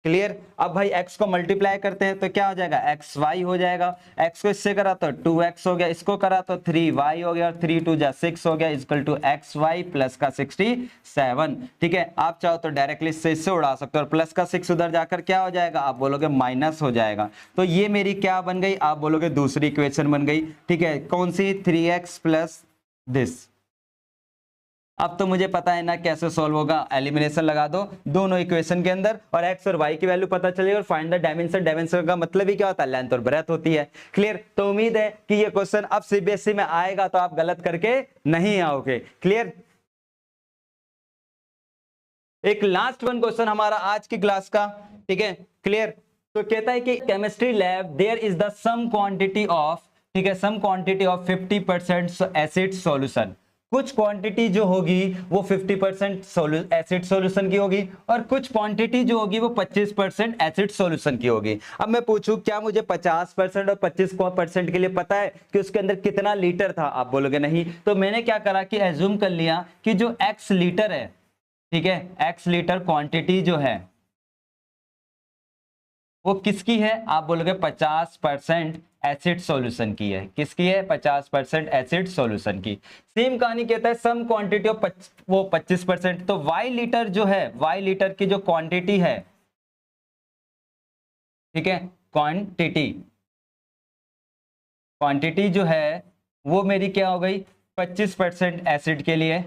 [SPEAKER 1] क्लियर। अब भाई x को मल्टीप्लाई करते हैं तो क्या हो जाएगा, एक्स वाई हो जाएगा, x को इससे करा तो 2x हो गया, इसको करा तो 3y हो गया, और 3 2 जा 6 हो गया, equal to x y plus का 67, ठीक है। आप चाहो तो डायरेक्टली इससे उड़ा सकते हो, और प्लस का 6 उधर जाकर क्या हो जाएगा, आप बोलोगे माइनस हो जाएगा, तो ये मेरी क्या बन गई, आप बोलोगे दूसरी इक्वेशन बन गई, ठीक है, कौन सी, 3x प्लस दिस। अब तो मुझे पता है ना कैसे सॉल्व होगा, एलिमिनेशन लगा दो दोनों इक्वेशन के अंदर और एक्स और वाई की वैल्यू पता चलेगी और फाइंड द डायमेंशन। डायमेंशन का मतलब ही क्या होता है, लेंथ और ब्रेथ होती है। क्लियर। तो उम्मीद है कि ये क्वेश्चन अब सीबीएसई में आएगा तो आप गलत करके नहीं आओगे। क्लियर। एक लास्ट वन क्वेश्चन हमारा आज की क्लास का, ठीक है। क्लियर। तो कहता है कि chemistry lab there is the some quantity of, ठीक है, some quantity of 50% acid solution. कुछ क्वांटिटी जो होगी वो 50% एसिड सॉल्यूशन की होगी और कुछ क्वांटिटी जो होगी वो 25% एसिड सॉल्यूशन की होगी। अब मैं पूछूं क्या मुझे 50% और 25% के लिए पता है कि उसके अंदर कितना लीटर था? आप बोलोगे नहीं। तो मैंने क्या करा कि एज्यूम कर लिया कि जो x लीटर है, ठीक है, x लीटर क्वांटिटी जो है वो किसकी है? आप बोलोगे 50% एसिड सॉल्यूशन की है। किसकी है? 50% एसिड सॉल्यूशन की। सेम कहानी कहता है सम क्वांटिटी ऑफ वो 25%। तो y लीटर जो है, y लीटर की जो क्वांटिटी है, ठीक है, क्वांटिटी जो है वो मेरी क्या हो गई? 25% एसिड के लिए,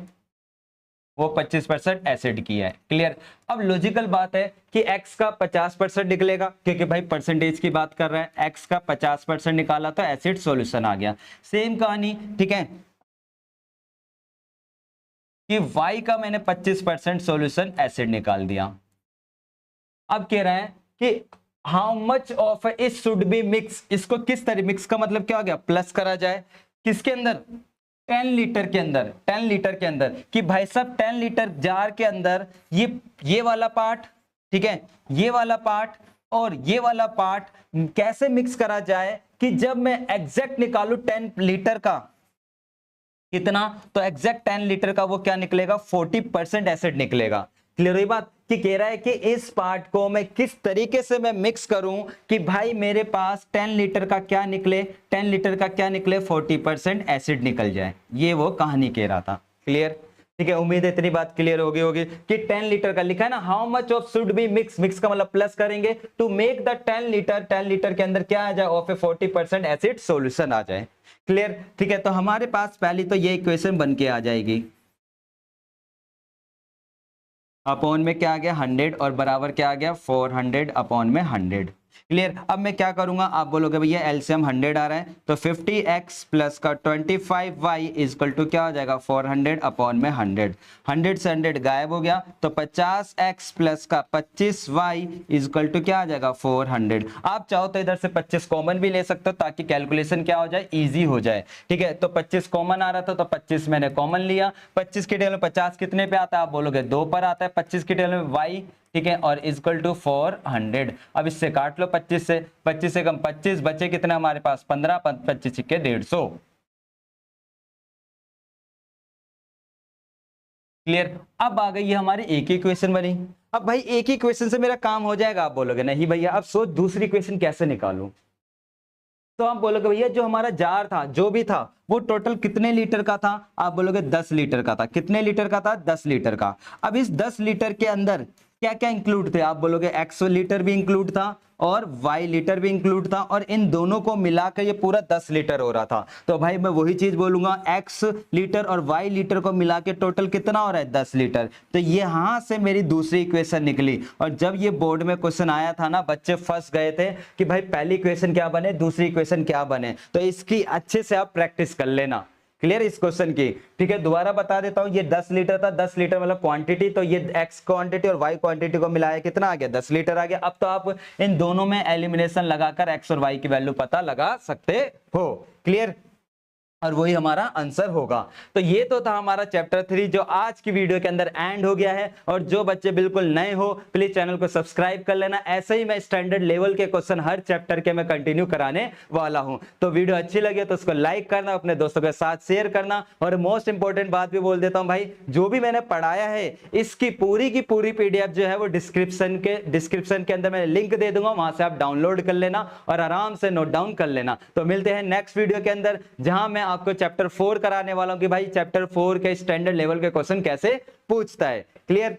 [SPEAKER 1] वो 25% एसिड की है। क्लियर। अब लॉजिकल बात है कि x का 50% निकलेगा क्योंकि भाई परसेंटेज की बात कर रहे हैं। x का 50% निकाला तो एसिड सॉल्यूशन आ गया। सेम कहानी, ठीक है, कि y का मैंने 25% सॉल्यूशन एसिड निकाल दिया। अब कह रहे हैं कि how much of it should be mix. इसको किस तरह मिक्स का मतलब क्या हो गया? प्लस करा जाए किसके अंदर? 10 लीटर के अंदर। 10 लीटर के अंदर कि भाई साहब 10 लीटर जार के अंदर ये वाला पार्ट, ठीक है, ये वाला पार्ट और ये वाला पार्ट कैसे मिक्स करा जाए कि जब मैं एग्जैक्ट निकालू 10 लीटर का कितना, तो एग्जैक्ट 10 लीटर का वो क्या निकलेगा? 40% एसिड निकलेगा। क्लियर हुई बात? कि कह रहा है कि इस पार्ट को मैं किस तरीके से मैं मिक्स करूं कि भाई मेरे पास 10 लीटर का क्या निकले, 10 लीटर का क्या निकले? 40% एसिड निकल जाए। ये वो कहानी कह रहा था। क्लियर। ठीक है, उम्मीद है इतनी बात क्लियर होगी कि 10 लीटर का लिखा है ना, how much of should be mix, mix का मतलब प्लस करेंगे to make the 10 litre, 10 litre के अंदर क्या आ जाए? ऑफ ए 40% एसिड सॉल्यूशन आ जाए। क्लियर। ठीक है, तो हमारे पास पहली तो ये इक्वेशन बन के आ जाएगी। अपॉन में क्या आ गया? 100 और बराबर क्या आ गया? 400 अपॉन में 100। क्लियर। अब मैं क्या करूंगा? आप बोलोगे भैया एलसीएम 100 आ रहा है तो 50x प्लस का 25y इजकल टू क्या हो जाएगा? 400 अपॉन में 100। 100 से 100 गायब हो गया तो 50x प्लस का 25y इजकल टू क्या आ जाएगा? 400। आप चाहो तो इधर से 25 कॉमन भी ले सकते हो ताकि कैलकुलेशन क्या हो जाए? इजी हो जाए। ठीक है, तो 25 कॉमन आ रहा था तो 25 मैंने कॉमन लिया। 25 के टेबल में 50 कितने पे आता है? आप बोलोगे 2 पर आता है। 25 के टेबल में y, ठीक है, और इक्वल टू 400। अब इससे काट लो 25 से, 25 से कम 25 बचे कितना हमारे पास? 15, 25 के 150। क्लियर। अब आ गई है हमारी एक ही इक्वेशन बनी। अब भाई एक ही इक्वेशन से मेरा काम हो जाएगा? आप बोलोगे नहीं भैया, अब सोच दूसरी इक्वेशन कैसे निकालूं। तो आप बोलोगे भैया जो हमारा जार था, जो भी था, वो टोटल कितने लीटर का था? आप बोलोगे 10 लीटर का था। कितने लीटर का था? 10 लीटर का। अब इस 10 लीटर के अंदर क्या क्या इंक्लूड थे? आप बोलोगे x लीटर भी इंक्लूड था और y लीटर भी इंक्लूड था और इन दोनों को मिलाकर ये पूरा 10 लीटर हो रहा था। तो भाई मैं वही चीज बोलूंगा, x लीटर और y लीटर को मिला के टोटल कितना हो रहा है? 10 लीटर। तो यहां से मेरी दूसरी इक्वेशन निकली। और जब ये बोर्ड में क्वेश्चन आया था ना, बच्चे फंस गए थे कि भाई पहली इक्वेशन क्या बने, दूसरी इक्वेशन क्या बने। तो इसकी अच्छे से आप प्रैक्टिस कर लेना। क्लियर इस क्वेश्चन की। ठीक है, दोबारा बता देता हूं, ये 10 लीटर था। 10 लीटर मतलब क्वांटिटी, तो ये x क्वांटिटी और y क्वांटिटी को मिलाया कितना आ गया? 10 लीटर आ गया। अब तो आप इन दोनों में एलिमिनेशन लगाकर x और y की वैल्यू पता लगा सकते हो। क्लियर। और वही हमारा आंसर होगा। तो ये तो था हमारा चैप्टर 3 जो आज की वीडियो के अंदर एंड हो गया है। और जो बच्चे बिल्कुल नए हो प्लीज चैनल को सब्सक्राइब कर लेना। ऐसे ही मैं स्टैंडर्ड लेवल के क्वेश्चन हर चैप्टर के मैं कंटिन्यू कराने वाला हूं। तो वीडियो अच्छी लगे तो उसको लाइक करना, अपने दोस्तों के साथ शेयर करना। और मोस्ट इंपॉर्टेंट बात भी बोल देता हूं भाई, जो भी मैंने पढ़ाया है इसकी पूरी की पूरी पीडीएफ जो है वो डिस्क्रिप्शन के अंदर मैं लिंक दे दूंगा, वहां से आप डाउनलोड कर लेना और आराम से नोट डाउन कर लेना। तो मिलते हैं नेक्स्ट वीडियो के अंदर जहां मैं आपको चैप्टर 4 कराने वाला हूं कि भाई चैप्टर 4 के स्टैंडर्ड लेवल के क्वेश्चन कैसे पूछता है। क्लियर।